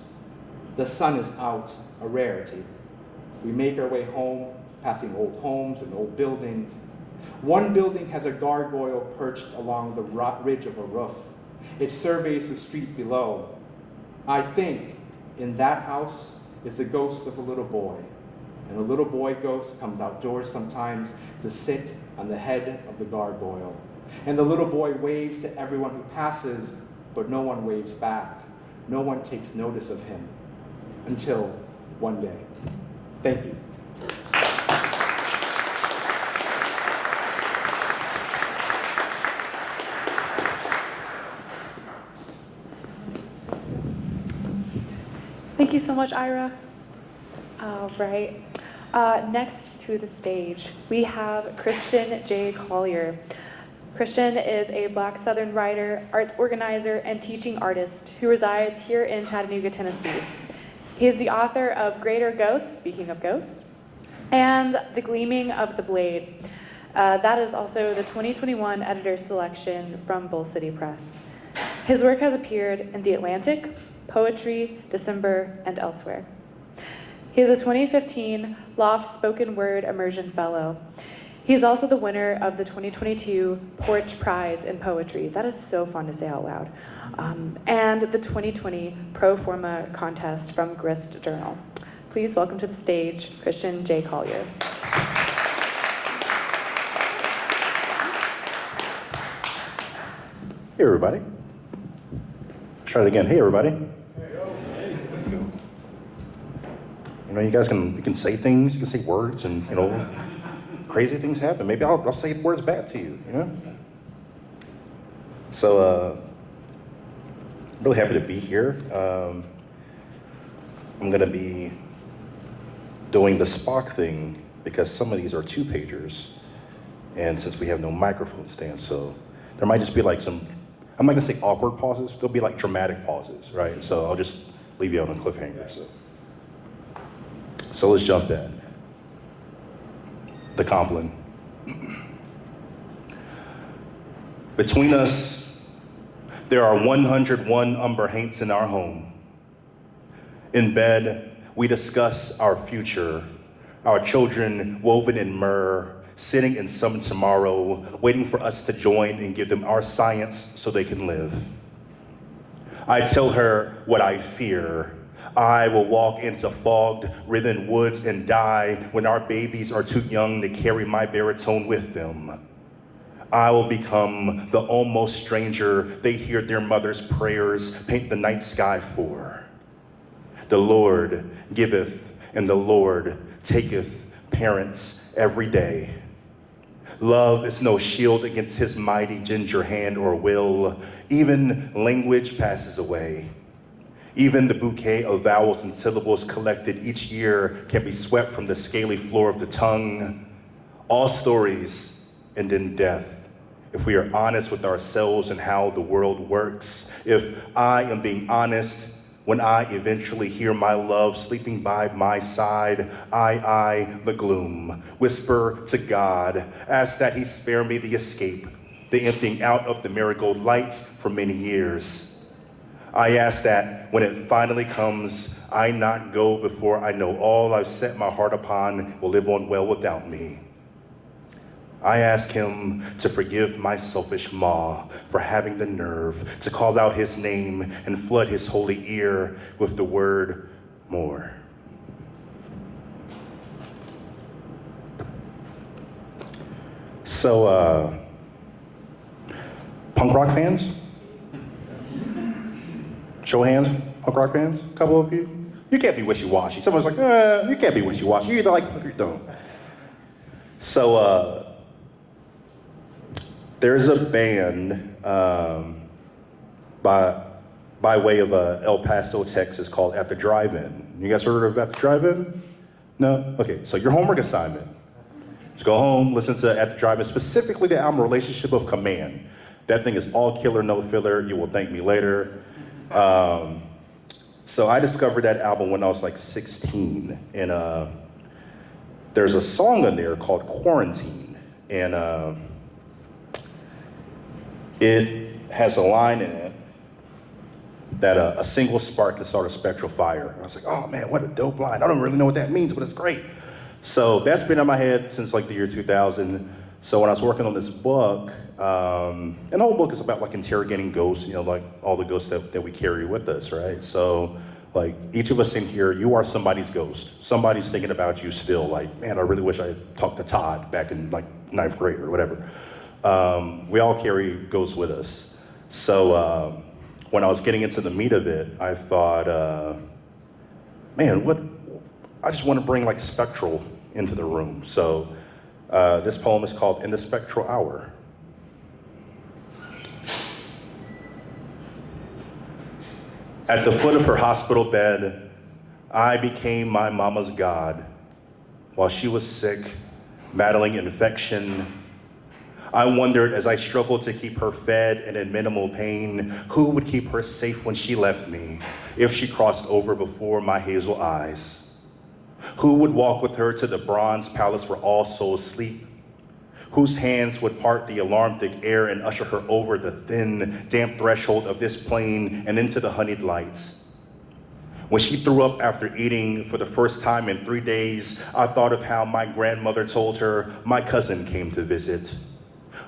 The sun is out, a rarity. We make our way home, passing old homes and old buildings. One building has a gargoyle perched along the ridge of a roof. It surveys the street below. I think in that house is the ghost of a little boy. And the little boy ghost comes outdoors sometimes to sit on the head of the gargoyle. And the little boy waves to everyone who passes, but no one waves back. No one takes notice of him. Until one day. Thank you. Thank you so much, Ira. All right. Next to the stage, we have Christian J. Collier. Christian is a Black Southern writer, arts organizer, and teaching artist who resides here in Chattanooga, Tennessee. He is the author of Greater Ghosts, speaking of ghosts, and The Gleaming of the Blade. That is also the 2021 editor's selection from Bull City Press. His work has appeared in The Atlantic, Poetry, December, and elsewhere. He is a 2015 Loft Spoken Word Immersion Fellow. He is also the winner of the 2022 Porch Prize in Poetry. That is so fun to say out loud. And the 2020 Pro Forma contest from Grist Journal. Please welcome to the stage Christian J. Collier. Hey everybody. Try it again. Hey everybody. You know, you guys can say things, you can say words, and you know, crazy things happen. Maybe I'll say words back to you, you know? So, I'm really happy to be here. I'm gonna be doing the Spock thing because some of these are 2-pagers. And since we have no microphone stand, so there might just be like some, I'm not gonna say awkward pauses, there'll be like dramatic pauses, right? So I'll just leave you on a cliffhanger. So let's jump in. The Compline. Between us, there are 101 umber haints in our home. In bed, we discuss our future, our children woven in myrrh, sitting in some tomorrow, waiting for us to join and give them our science so they can live. I tell her what I fear. I will walk into fogged, written woods and die when our babies are too young to carry my baritone with them. I will become the almost stranger they hear their mother's prayers paint the night sky for. The Lord giveth and the Lord taketh parents every day. Love is no shield against his mighty ginger hand or will. Even language passes away. Even the bouquet of vowels and syllables collected each year can be swept from the scaly floor of the tongue. All stories end in death. If we are honest with ourselves and how the world works, if I am being honest, when I eventually hear my love sleeping by my side, I the gloom, whisper to God, ask that he spare me the escape, the emptying out of the marigold light for many years. I ask that when it finally comes, I not go before I know all I've set my heart upon will live on well without me. I ask him to forgive my selfish maw for having the nerve to call out his name and flood his holy ear with the word more. So, punk rock fans? Show of hands, punk rock fans? A couple of you? You can't be wishy-washy. Someone's like, you can't be wishy-washy. You either like it or you don't. So, there's a band by way of El Paso, Texas called At the Drive-In. You guys heard of At the Drive-In? No? Okay, so your homework assignment. Just go home, listen to At the Drive-In, specifically the album Relationship of Command. That thing is all killer, no filler. You will thank me later. So I discovered that album when I was like 16, and there's a song on there called Quarantine, and it has a line in it that a single spark can start a spectral fire. And I was like, oh man, what a dope line. I don't really know what that means, but it's great. So that's been in my head since like the year 2000. So when I was working on this book, and the whole book is about like interrogating ghosts, you know, like all the ghosts that we carry with us, right? So like each of us in here, you are somebody's ghost. Somebody's thinking about you still, like, man, I really wish I had talked to Todd back in like 9th grade or whatever. We all carry ghosts with us. So when I was getting into the meat of it, I thought, man, I just want to bring like spectral into the room. So this poem is called In the Spectral Hour. At the foot of her hospital bed, I became my mama's god. While she was sick, battling infection, I wondered as I struggled to keep her fed and in minimal pain, who would keep her safe when she left me, if she crossed over before my hazel eyes? Who would walk with her to the bronze palace where all souls sleep? whose hands would part the alarm-thick air and usher her over the thin, damp threshold of this plane and into the honeyed lights. When she threw up after eating for the first time in 3 days, I thought of how my grandmother told her my cousin came to visit.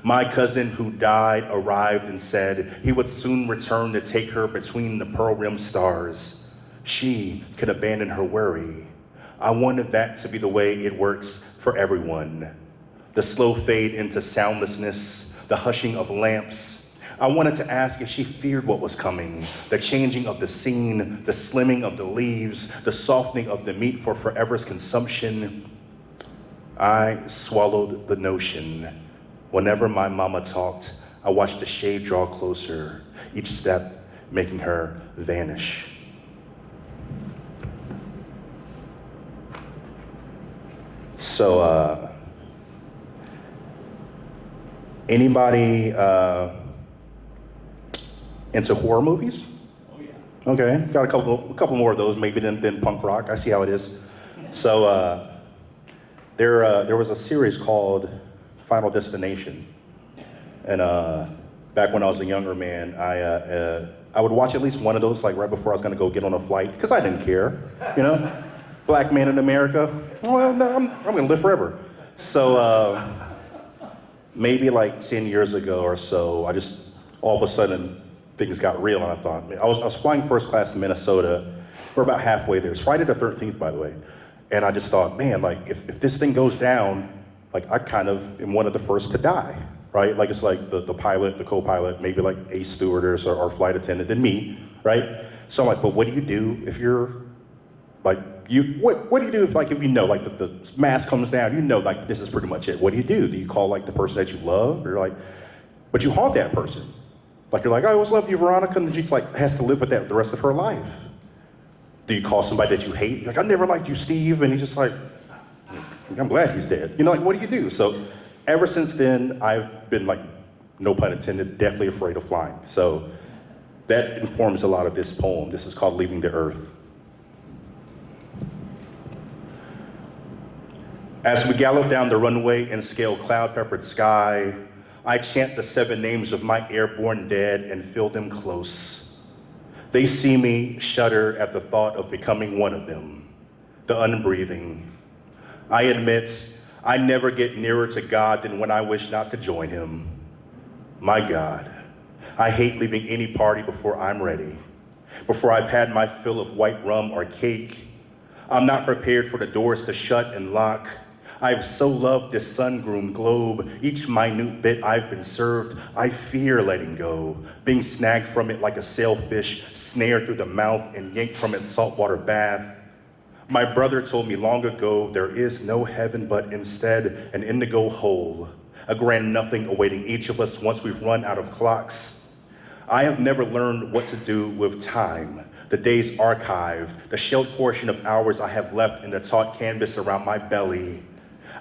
My cousin who died arrived and said he would soon return to take her between the pearl-rimmed stars. She could abandon her worry. I wanted that to be the way it works for everyone. The slow fade into soundlessness, the hushing of lamps. I wanted to ask if she feared what was coming, the changing of the scene, the slimming of the leaves, the softening of the meat for forever's consumption. I swallowed the notion. Whenever my mama talked, I watched the shade draw closer, each step making her vanish. So, anybody into horror movies? Oh yeah. Okay, got a couple more of those maybe than punk rock. I see how it is. So there was a series called Final Destination, and back when I was a younger man, I would watch at least one of those like right before I was gonna go get on a flight because I didn't care, you know. Black man in America, well, no, I'm gonna live forever. So maybe like 10 years ago or so, I just all of a sudden things got real, and I thought, I was flying first class to Minnesota. We're about halfway there. It's Friday the 13th, by the way. And I just thought, man, like if this thing goes down, like I kind of am one of the first to die, right? Like it's like the pilot, the co-pilot, maybe like a stewardess or flight attendant, then me, right? So I'm like, but what do you do if you're like, what do you do if you know, like the mask comes down, you know, like this is pretty much it. What do? Do you call like the person that you love, or like, but you haunt that person? Like you're like, I always loved you, Veronica, and then she like has to live with that the rest of her life. Do you call somebody that you hate? You're like, I never liked you, Steve, and he's just like, I'm glad he's dead. You know, like what do you do? So ever since then, I've been like, no pun intended, deathly afraid of flying. So that informs a lot of this poem. This is called Leaving the Earth. As we gallop down the runway and scale cloud-peppered sky, I chant the 7 names of my airborne dead and feel them close. They see me shudder at the thought of becoming one of them, the unbreathing. I admit, I never get nearer to God than when I wish not to join him. My God, I hate leaving any party before I'm ready, before I've had my fill of white rum or cake. I'm not prepared for the doors to shut and lock. I've so loved this sun-groomed globe, each minute bit I've been served. I fear letting go, being snagged from it like a sailfish, snared through the mouth and yanked from its saltwater bath. My brother told me long ago there is no heaven, but instead an indigo hole, a grand nothing awaiting each of us once we've run out of clocks. I have never learned what to do with time, the days archived, the shelled portion of hours I have left in the taut canvas around my belly.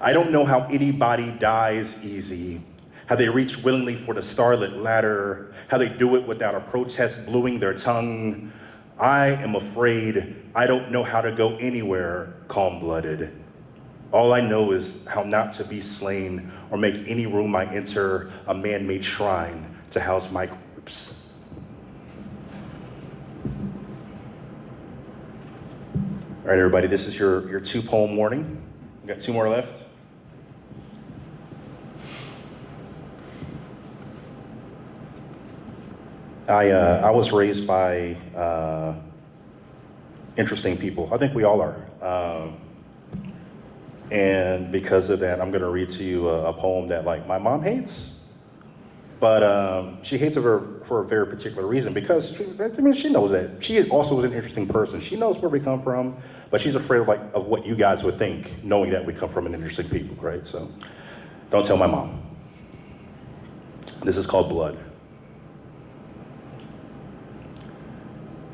I don't know how anybody dies easy, how they reach willingly for the starlit ladder, how they do it without a protest bluing their tongue. I am afraid I don't know how to go anywhere calm-blooded. All I know is how not to be slain or make any room I enter a man-made shrine to house my corpse. All right, everybody, this is your 2-poem warning. We got 2 more left. I was raised by interesting people. I think we all are. And because of that, I'm going to read to you a poem that like my mom hates. But she hates it for a very particular reason, because she knows that. She also is an interesting person. She knows where we come from, but she's afraid of what you guys would think, knowing that we come from an interesting people, right? So don't tell my mom. This is called Blood.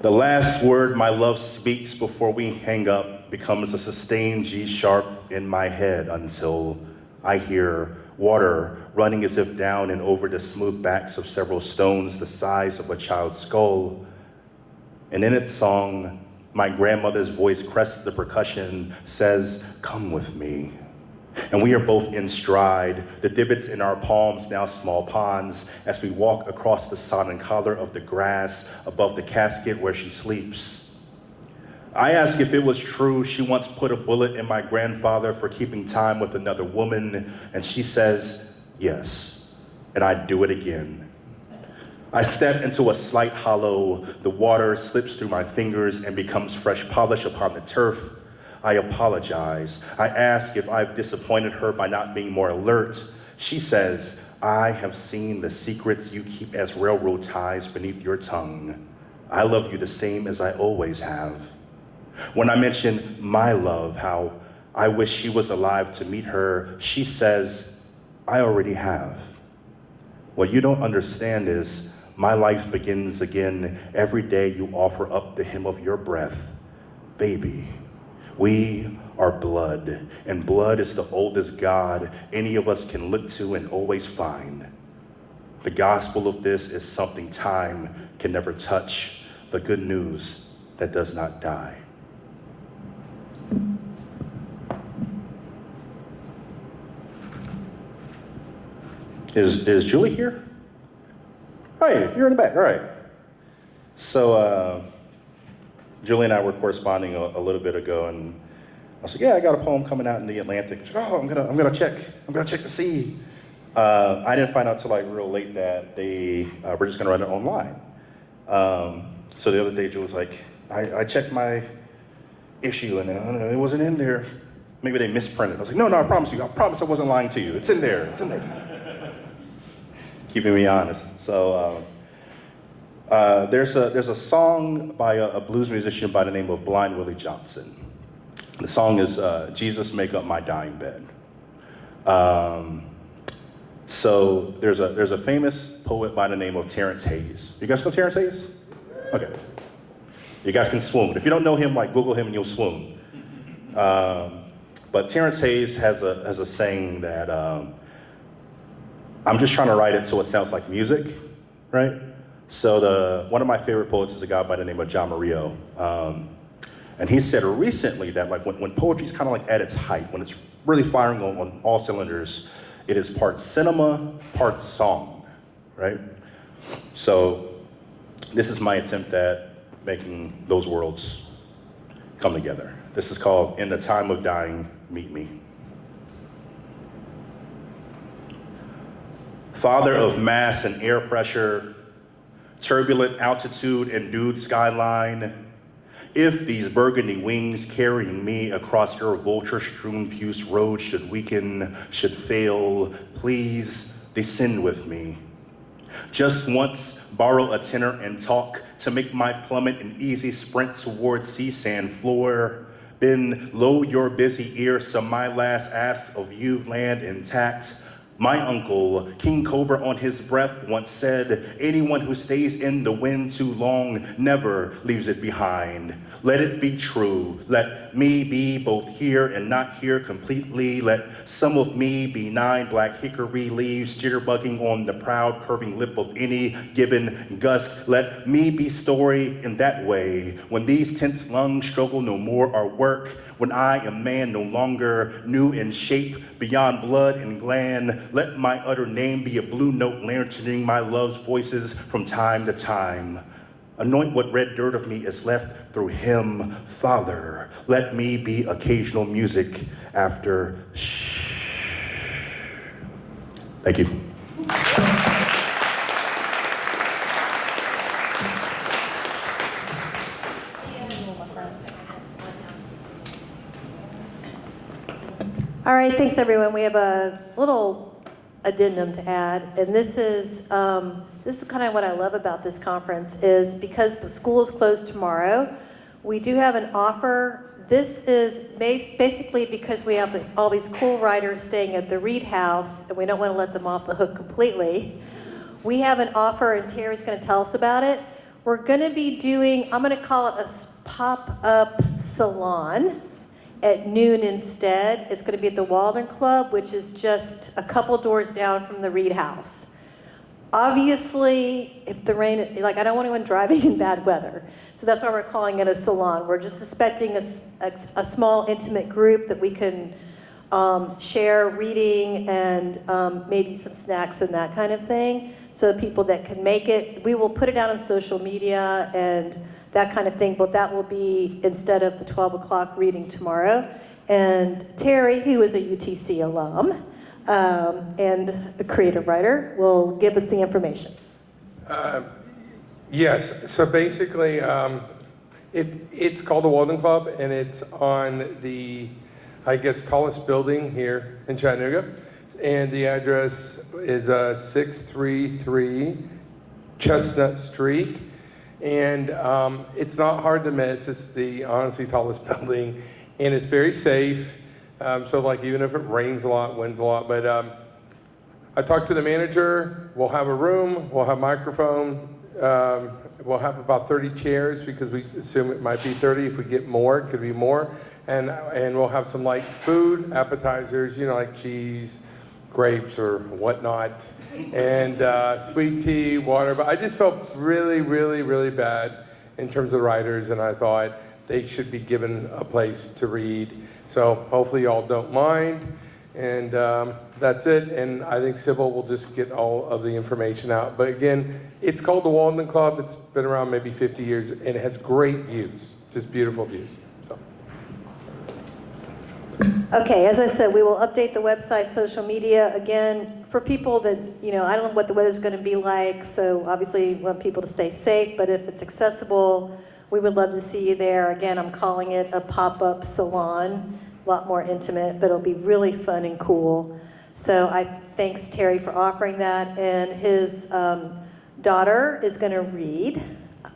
The last word my love speaks before we hang up becomes a sustained G sharp in my head until I hear water running as if down and over the smooth backs of several stones the size of a child's skull. And in its song, my grandmother's voice crests the percussion, says, "Come with me." And we are both in stride, the divots in our palms now small ponds, as we walk across the sodden color of the grass above the casket where she sleeps. I ask if it was true she once put a bullet in my grandfather for keeping time with another woman, and she says, yes, and I'd do it again. I step into a slight hollow, the water slips through my fingers and becomes fresh polish upon the turf. I apologize. I ask if I've disappointed her by not being more alert. She says, I have seen the secrets you keep as railroad ties beneath your tongue. I love you the same as I always have. When I mention my love, how I wish she was alive to meet her, she says, I already have. What you don't understand is my life begins again every day you offer up the hymn of your breath. Baby, we are blood, and blood is the oldest God any of us can look to and always find. The gospel of this is something time can never touch, the good news that does not die. Is Julie here? Hey, you're in the back, all right. So, Julie and I were corresponding a little bit ago, and I was like, "Yeah, I got a poem coming out in the Atlantic." She's like, "Oh, I'm gonna check to see." I didn't find out till like real late that they were just gonna run it online. So the other day, Julie was like, "I checked my issue, and it wasn't in there. Maybe they misprinted." I was like, "No, I promise you. I promise I wasn't lying to you. It's in there. It's in there." Keeping me honest. So. There's a song by a blues musician by the name of Blind Willie Johnson. The song is Jesus Make Up My Dying Bed. So there's a famous poet by the name of Terrence Hayes. You guys know Terrence Hayes? Okay. You guys can swoon. If you don't know him, like Google him and you'll swoon. But Terrence Hayes has a saying that I'm just trying to write it so it sounds like music, right? So one of my favorite poets is a guy by the name of John Murillo. And he said recently that like when poetry is kind of like at its height, when it's really firing on all cylinders, it is part cinema, part song, right? So this is my attempt at making those worlds come together. This is called In the Time of Dying, Meet Me. Father of mass and air pressure, turbulent altitude and dude skyline, if these burgundy wings carrying me across your vulture-strewn puce road should weaken, should fail, please descend with me. Just once borrow a tenor and talk to make my plummet an easy sprint towards sea sand floor. Bend low your busy ear so my last ask of you land intact. My uncle, King Cobra on his breath, once said, anyone who stays in the wind too long never leaves it behind. Let it be true. Let me be both here and not here completely. Let some of me be 9 black hickory leaves jitterbugging on the proud curving lip of any given gust. Let me be story in that way. When these tense lungs struggle no more our work, when I am man no longer, new in shape, beyond blood and gland, let my utter name be a blue note lanterning my love's voices from time to time. Anoint what red dirt of me is left through him, Father. Let me be occasional music after shh. Thank you. All right, thanks everyone. We have a little addendum to add, and this is kind of what I love about this conference is because the school is closed tomorrow, we do have an offer. This is basically because we have all these cool writers staying at the Reed House, and we don't want to let them off the hook completely. We have an offer, and Terry's going to tell us about it. We're going to be doing, I'm going to call it a pop-up salon at noon instead. It's going to be at the Walden Club, which is just a couple doors down from the Reed House. Obviously, if the rain, I don't want anyone driving in bad weather. So that's why we're calling it a salon. We're just suspecting a small, intimate group that we can share reading and maybe some snacks and that kind of thing. So the people that can make it, we will put it out on social media and that kind of thing, but that will be instead of the 12 o'clock reading tomorrow. And Terry, who is a UTC alum and a creative writer, will give us the information. Yes, so basically it's called the Walden Club, and it's on the, I guess, tallest building here in Chattanooga. And the address is 633 Chestnut Street. And it's not hard to miss. It's the honestly tallest building, and it's very safe. So like even if it rains a lot, winds a lot, but I talked to the manager. We'll have a room. We'll have microphone. We'll have about 30 chairs because we assume it might be 30. If we get more, it could be more. And we'll have some light food, appetizers, like cheese, grapes or whatnot, and sweet tea, water. But I just felt really, really, really bad in terms of writers, and I thought they should be given a place to read. So hopefully y'all don't mind. And that's it. And I think Sybil will just get all of the information out. But again, it's called the Walden Club. It's been around maybe 50 years, and it has great views, just beautiful views. So. Okay, as I said, we will update the website, social media. Again, for people that, I don't know what the weather's going to be like, so obviously we want people to stay safe, but if it's accessible, we would love to see you there. Again, I'm calling it a pop-up salon. A lot more intimate, but it'll be really fun and cool. So thanks Terry for offering that. And his daughter is going to read,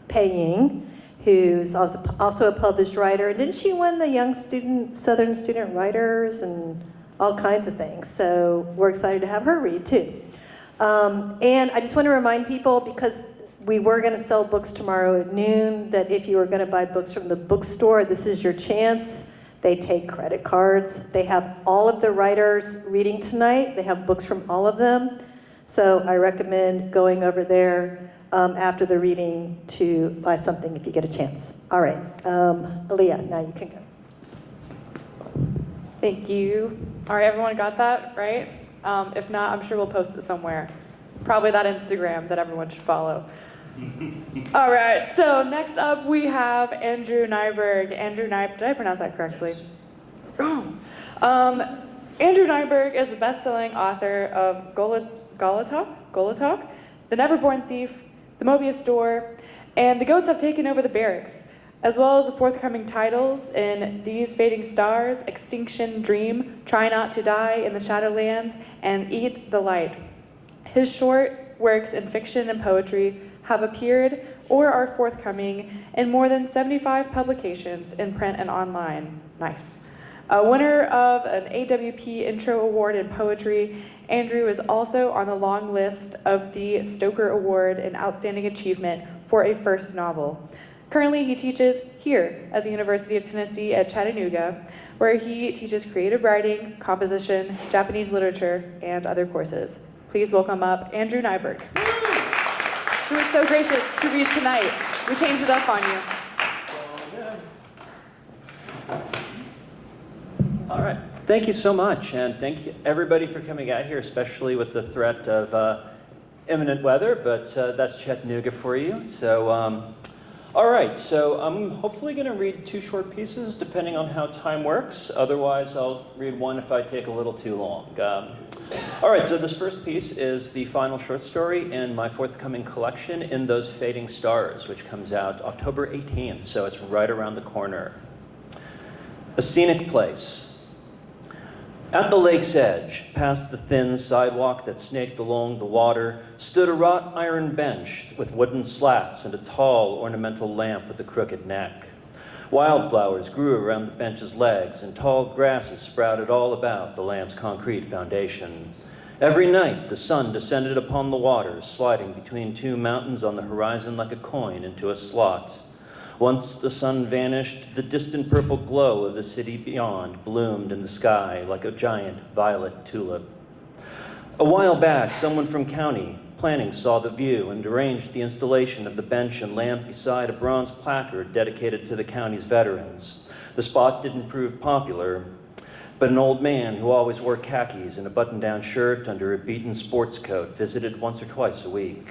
Pei-Ying, who's also a published writer. And didn't she win the Southern Student Writers and all kinds of things? So we're excited to have her read too. And I just want to remind people, because we were going to sell books tomorrow at noon, that if you were going to buy books from the bookstore, this is your chance. They take credit cards. They have all of the writers reading tonight. They have books from all of them. So I recommend going over there after the reading to buy something if you get a chance. All right, Aaliyah, now you can go. Thank you. All right, everyone got that, right? If not, I'm sure we'll post it somewhere. Probably that Instagram that everyone should follow. All right, so next up we have Andrew Najberg. Did I pronounce that correctly? Wrong. Andrew Najberg is the best-selling author of Golatok, The Neverborn Thief, The Mobius Door, and The Goats Have Taken Over the Barracks, as well as the forthcoming titles in These Fading Stars, Extinction Dream, Try Not to Die in the Shadowlands, and Eat the Light. His short works in fiction and poetry have appeared or are forthcoming in more than 75 publications in print and online. Nice. A winner of an AWP Intro Award in Poetry, Andrew is also on the long list of the Stoker Award in Outstanding Achievement for a first novel. Currently, he teaches here at the University of Tennessee at Chattanooga, where he teaches creative writing, composition, Japanese literature, and other courses. Please welcome up Andrew Najberg, who is so gracious to read tonight. We changed it up on you. All right. Thank you so much, and thank you everybody for coming out here, especially with the threat of imminent weather, but that's Chattanooga for you. So, all right, so I'm hopefully going to read 2 short pieces, depending on how time works. Otherwise, I'll read one if I take a little too long. All right, so this first piece is the final short story in my forthcoming collection, In Those Fading Stars, which comes out October 18th, so it's right around the corner. A scenic place. At the lake's edge, past the thin sidewalk that snaked along the water, stood a wrought iron bench with wooden slats and a tall ornamental lamp with a crooked neck. Wildflowers grew around the bench's legs, and tall grasses sprouted all about the lamp's concrete foundation. Every night, the sun descended upon the waters, sliding between 2 mountains on the horizon like a coin into a slot. Once the sun vanished, the distant purple glow of the city beyond bloomed in the sky like a giant violet tulip. A while back, someone from county planning saw the view and arranged the installation of the bench and lamp beside a bronze placard dedicated to the county's veterans. The spot didn't prove popular. But an old man who always wore khakis and a button-down shirt under a beaten sports coat visited once or twice a week.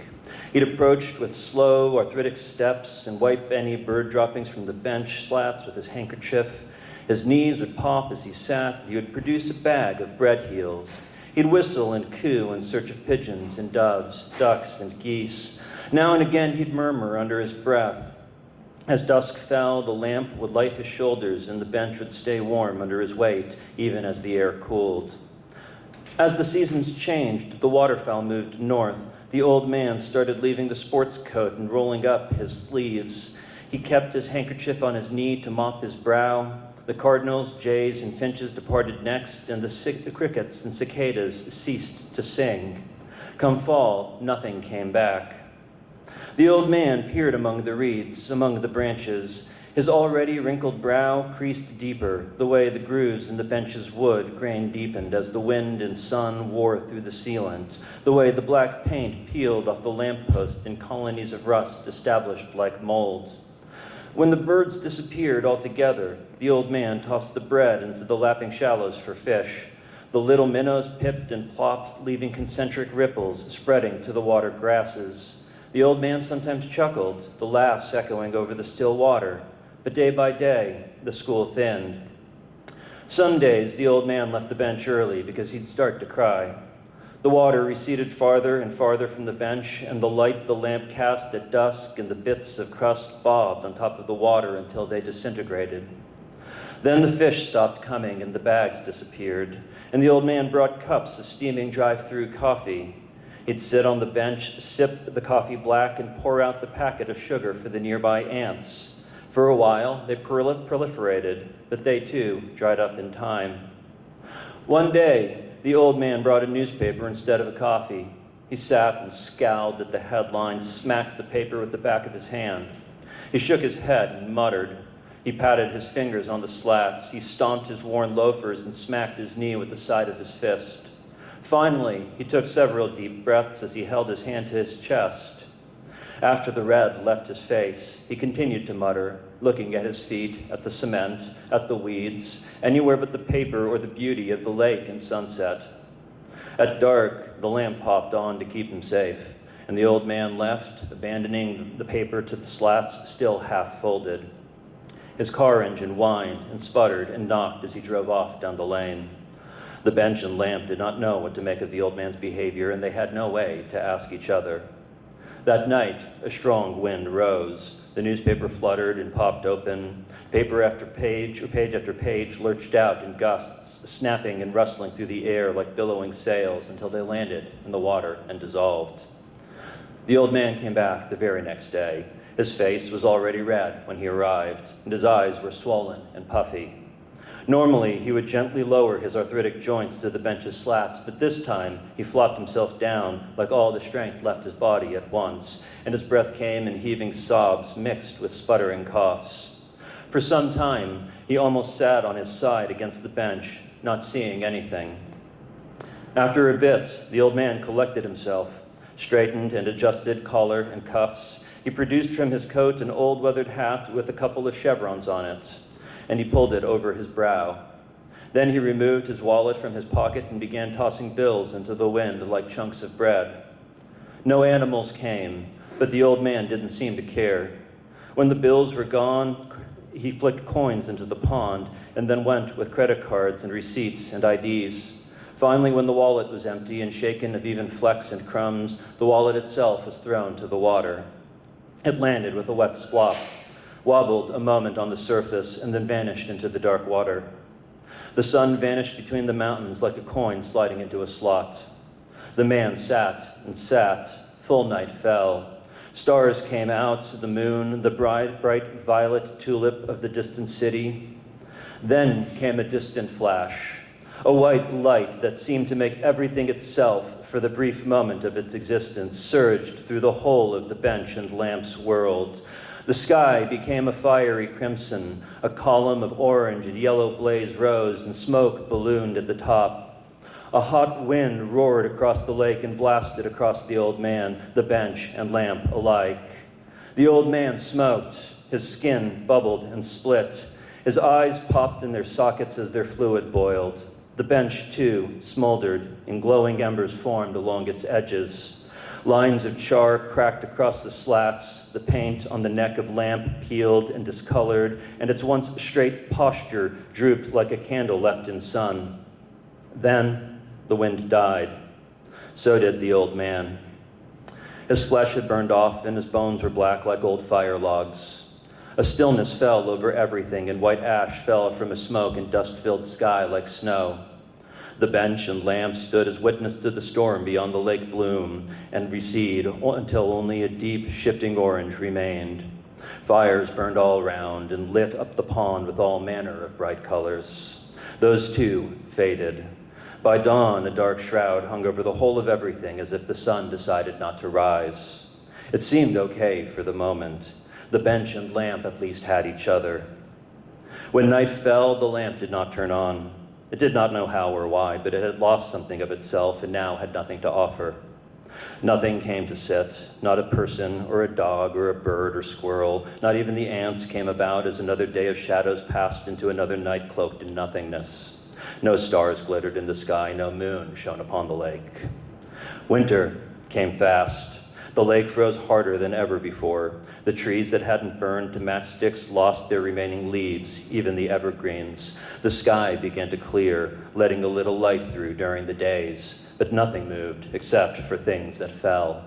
He'd approach with slow, arthritic steps and wipe any bird droppings from the bench slats with his handkerchief. His knees would pop as he sat. He would produce a bag of bread heels. He'd whistle and coo in search of pigeons and doves, ducks and geese. Now and again he'd murmur under his breath. As dusk fell, the lamp would light his shoulders and the bench would stay warm under his weight, even as the air cooled. As the seasons changed, the waterfowl moved north. The old man started leaving the sports coat and rolling up his sleeves. He kept his handkerchief on his knee to mop his brow. The cardinals, jays, and finches departed next, and the crickets and cicadas ceased to sing. Come fall, nothing came back. The old man peered among the reeds, among the branches. His already wrinkled brow creased deeper, the way the grooves in the bench's wood grain deepened as the wind and sun wore through the sealant, the way the black paint peeled off the lamppost in colonies of rust established like mold. When the birds disappeared altogether, the old man tossed the bread into the lapping shallows for fish. The little minnows pipped and plopped, leaving concentric ripples spreading to the water grasses. The old man sometimes chuckled, the laughs echoing over the still water. But day by day, the school thinned. Some days, the old man left the bench early because he'd start to cry. The water receded farther and farther from the bench, and the light the lamp cast at dusk and the bits of crust bobbed on top of the water until they disintegrated. Then the fish stopped coming and the bags disappeared, and the old man brought cups of steaming drive-through coffee. He'd sit on the bench, sip the coffee black, and pour out the packet of sugar for the nearby ants. For a while, they proliferated, but they too dried up in time. One day, the old man brought a newspaper instead of a coffee. He sat and scowled at the headlines, smacked the paper with the back of his hand. He shook his head and muttered. He patted his fingers on the slats. He stomped his worn loafers and smacked his knee with the side of his fist. Finally, he took several deep breaths as he held his hand to his chest. After the red left his face, he continued to mutter, looking at his feet, at the cement, at the weeds, anywhere but the paper or the beauty of the lake and sunset. At dark, the lamp popped on to keep him safe, and the old man left, abandoning the paper to the slats still half folded. His car engine whined and sputtered and knocked as he drove off down the lane. The bench and lamp did not know what to make of the old man's behavior, and they had no way to ask each other. That night, a strong wind rose. The newspaper fluttered and popped open. Paper after page, or page after page, lurched out in gusts, snapping and rustling through the air like billowing sails until they landed in the water and dissolved. The old man came back the very next day. His face was already red when he arrived, and his eyes were swollen and puffy. Normally, he would gently lower his arthritic joints to the bench's slats, but this time he flopped himself down like all the strength left his body at once, and his breath came in heaving sobs mixed with sputtering coughs. For some time, he almost sat on his side against the bench, not seeing anything. After a bit, the old man collected himself, straightened and adjusted collar and cuffs. He produced from his coat an old weathered hat with a couple of chevrons on it, and he pulled it over his brow. Then he removed his wallet from his pocket and began tossing bills into the wind like chunks of bread. No animals came, but the old man didn't seem to care. When the bills were gone, he flicked coins into the pond and then went with credit cards and receipts and IDs. Finally, when the wallet was empty and shaken of even flecks and crumbs, the wallet itself was thrown to the water. It landed with a wet splop, wobbled a moment on the surface, and then vanished into the dark water. The sun vanished between the mountains like a coin sliding into a slot. The man sat and sat. Full night fell. Stars came out, the moon, the bright violet tulip of the distant city. Then came a distant flash, a white light that seemed to make everything itself for the brief moment of its existence surged through the whole of the bench and lamp's world. The sky became a fiery crimson. A column of orange and yellow blaze rose, and smoke ballooned at the top. A hot wind roared across the lake and blasted across the old man, the bench, and lamp alike. The old man smoked. His skin bubbled and split. His eyes popped in their sockets as their fluid boiled. The bench, too, smoldered, and glowing embers formed along its edges. Lines of char cracked across the slats, the paint on the neck of lamp peeled and discolored, and its once straight posture drooped like a candle left in sun. Then the wind died. So did the old man. His flesh had burned off, and his bones were black like old fire logs. A stillness fell over everything, and white ash fell from a smoke and dust-filled sky like snow. The bench and lamp stood as witness to the storm beyond the lake bloom and recede until only a deep, shifting orange remained. Fires burned all around and lit up the pond with all manner of bright colors. Those, too, faded. By dawn, a dark shroud hung over the whole of everything as if the sun decided not to rise. It seemed okay for the moment. The bench and lamp at least had each other. When night fell, the lamp did not turn on. It did not know how or why, but it had lost something of itself and now had nothing to offer. Nothing came to sit, not a person or a dog or a bird or squirrel. Not even the ants came about as another day of shadows passed into another night cloaked in nothingness. No stars glittered in the sky, no moon shone upon the lake. Winter came fast. The lake froze harder than ever before. The trees that hadn't burned to matchsticks lost their remaining leaves, even the evergreens. The sky began to clear, letting a little light through during the days, but nothing moved except for things that fell.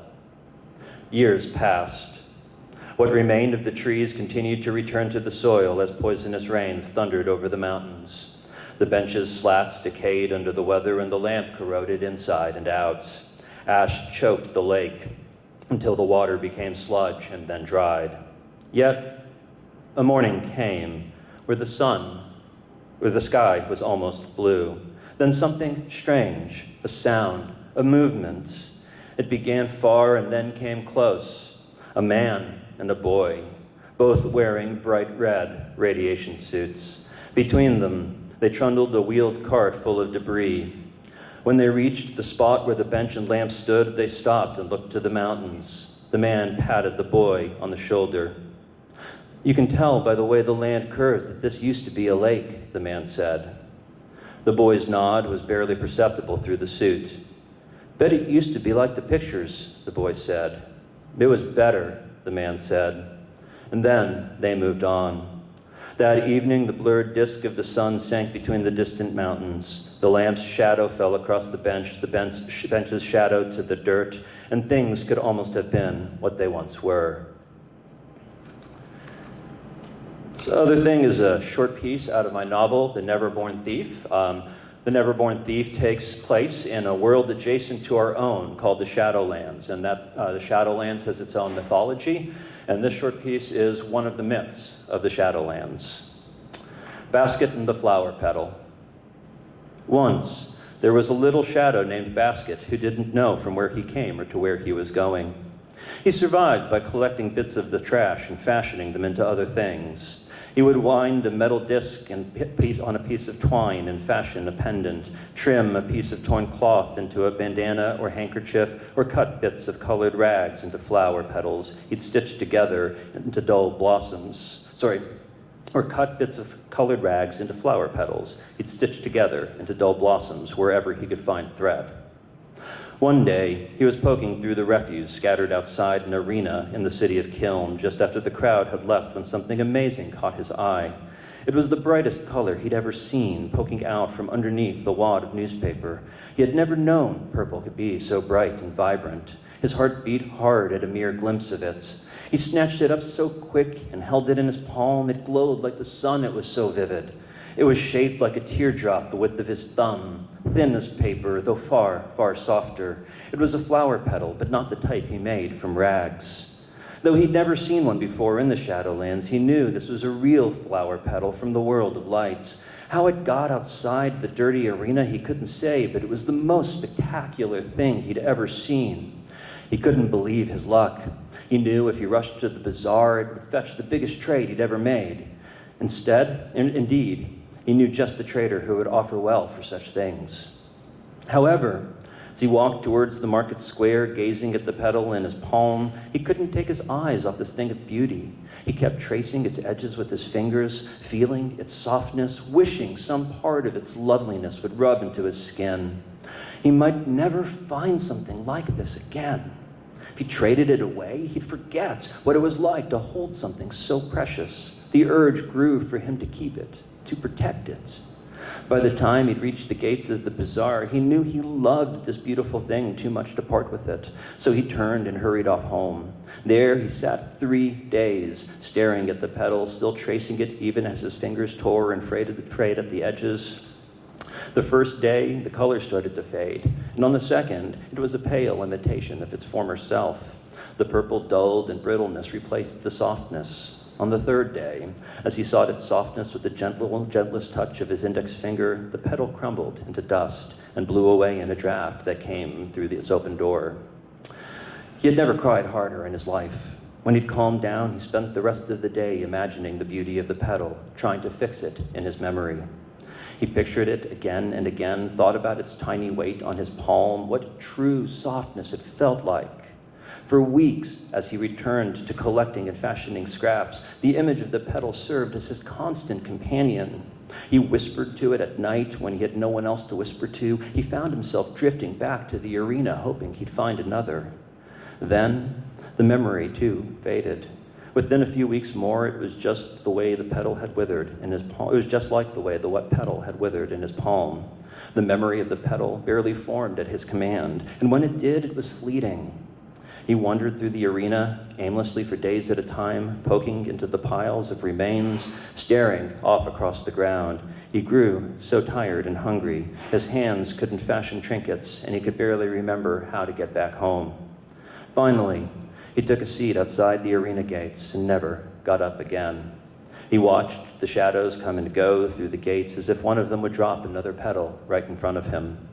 Years passed. What remained of the trees continued to return to the soil as poisonous rains thundered over the mountains. The bench's slats decayed under the weather, and the lamp corroded inside and out. Ash choked the lake until the water became sludge and then dried. Yet a morning came where the sky was almost blue. Then something strange, a sound, a movement. It began far and then came close. A man and a boy, both wearing bright red radiation suits. Between them, they trundled a wheeled cart full of debris. When they reached the spot where the bench and lamp stood, they stopped and looked to the mountains. The man patted the boy on the shoulder. "You can tell by the way the land curves that this used to be a lake," the man said. The boy's nod was barely perceptible through the suit. "Bet it used to be like the pictures," the boy said. "It was better," the man said. And then they moved on. That evening, the blurred disk of the sun sank between the distant mountains. The lamp's shadow fell across the bench's shadow to the dirt, and things could almost have been what they once were. This other thing is a short piece out of my novel, The Never-Born Thief. The Never-Born Thief takes place in a world adjacent to our own called the Shadowlands, and that the Shadowlands has its own mythology. And this short piece is one of the myths of the Shadowlands. Basket and the Flower Petal. Once, there was a little shadow named Basket who didn't know from where he came or to where he was going. He survived by collecting bits of the trash and fashioning them into other things. He would wind a metal disc on a piece of twine and fashion a pendant, trim a piece of torn cloth into a bandana or handkerchief, or cut bits of colored rags into flower petals he'd stitch together into dull blossoms. Or cut bits of colored rags into flower petals he'd stitch together into dull blossoms wherever he could find thread. One day, he was poking through the refuse scattered outside an arena in the city of Kiln just after the crowd had left when something amazing caught his eye. It was the brightest color he'd ever seen poking out from underneath the wad of newspaper. He had never known purple could be so bright and vibrant. His heart beat hard at a mere glimpse of it. He snatched it up so quick and held it in his palm. It glowed like the sun, it was so vivid. It was shaped like a teardrop the width of his thumb, thin as paper, though far, far softer. It was a flower petal, but not the type he made from rags. Though he'd never seen one before in the Shadowlands, he knew this was a real flower petal from the world of lights. How it got outside the dirty arena he couldn't say, but it was the most spectacular thing he'd ever seen. He couldn't believe his luck. He knew if he rushed to the bazaar, it would fetch the biggest trade he'd ever made. Indeed, he knew just the trader who would offer well for such things. However, As he walked towards the market square, gazing at the petal in his palm, he couldn't take his eyes off this thing of beauty. He kept tracing its edges with his fingers, feeling its softness, wishing some part of its loveliness would rub into his skin. He might never find something like this again. If he traded it away, he'd forget what it was like to hold something so precious. The urge grew for him to keep it, to protect it. By the time he'd reached the gates of the bazaar, he knew he loved this beautiful thing too much to part with it. So he turned and hurried off home. There he sat 3 days, staring at the petal, still tracing it even as his fingers tore and frayed at the edges. The first day, the color started to fade, and on the second, it was a pale imitation of its former self. The purple dulled and brittleness replaced the softness. On the third day, as he sought its softness with the gentlest touch of his index finger, the petal crumbled into dust and blew away in a draft that came through its open door. He had never cried harder in his life. When he'd calmed down, he spent the rest of the day imagining the beauty of the petal, trying to fix it in his memory. He pictured it again and again, thought about its tiny weight on his palm, what true softness it felt like. For weeks, as he returned to collecting and fashioning scraps, the image of the petal served as his constant companion. He whispered to it at night when he had no one else to whisper to. He found himself drifting back to the arena, hoping he'd find another. Then, the memory, too, faded. Within a few weeks more, it was just the way the petal had withered in his palm. It was just like the way the wet petal had withered in his palm. The memory of the petal barely formed at his command, and when it did, it was fleeting. He wandered through the arena aimlessly for days at a time, poking into the piles of remains, staring off across the ground. He grew so tired and hungry, his hands couldn't fashion trinkets, and he could barely remember how to get back home. Finally, he took a seat outside the arena gates and never got up again. He watched the shadows come and go through the gates as if one of them would drop another petal right in front of him.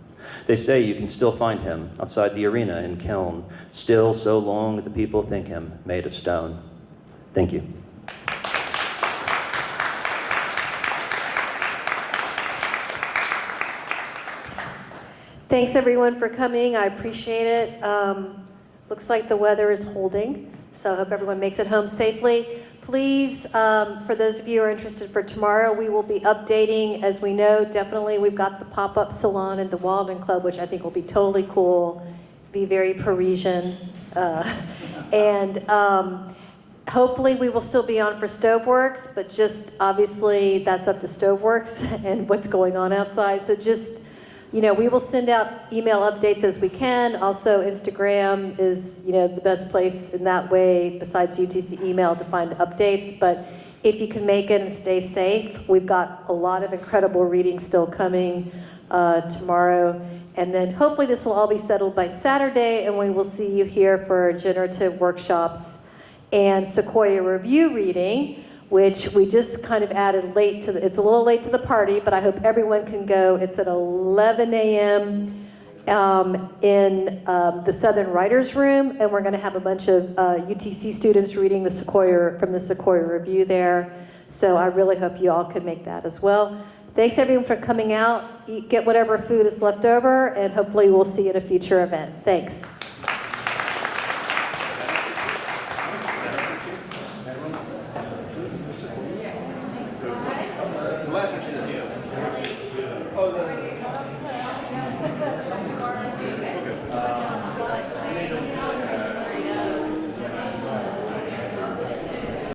They say you can still find him outside the arena in Kiln, still so long that the people think him made of stone. Thank you. Thanks everyone for coming. I appreciate it. Looks like the weather is holding, so I hope everyone makes it home safely. Please, for those of you who are interested for tomorrow, we will be updating. As we know, definitely we've got the pop-up salon in the Walden Club, which I think will be totally cool, be very Parisian. And hopefully we will still be on for Stoveworks, but just obviously that's up to Stoveworks and what's going on outside. So just, you know, we will send out email updates as we can. Also, Instagram is, you know, the best place in that way, besides UTC email, to find updates. But if you can make it and stay safe, we've got a lot of incredible reading still coming tomorrow. And then hopefully this will all be settled by Saturday, and we will see you here for generative workshops and Sequoia review reading, which we just kind of added late to the, it's a little late to the party, but I hope everyone can go. It's at 11 a.m. In the Southern Writers Room, and we're going to have a bunch of UTC students reading the Sequoia, from the Sequoia Review there. So I really hope you all can make that as well. Thanks everyone for coming out. Get whatever food is left over, and hopefully we'll see you at a future event. Thanks.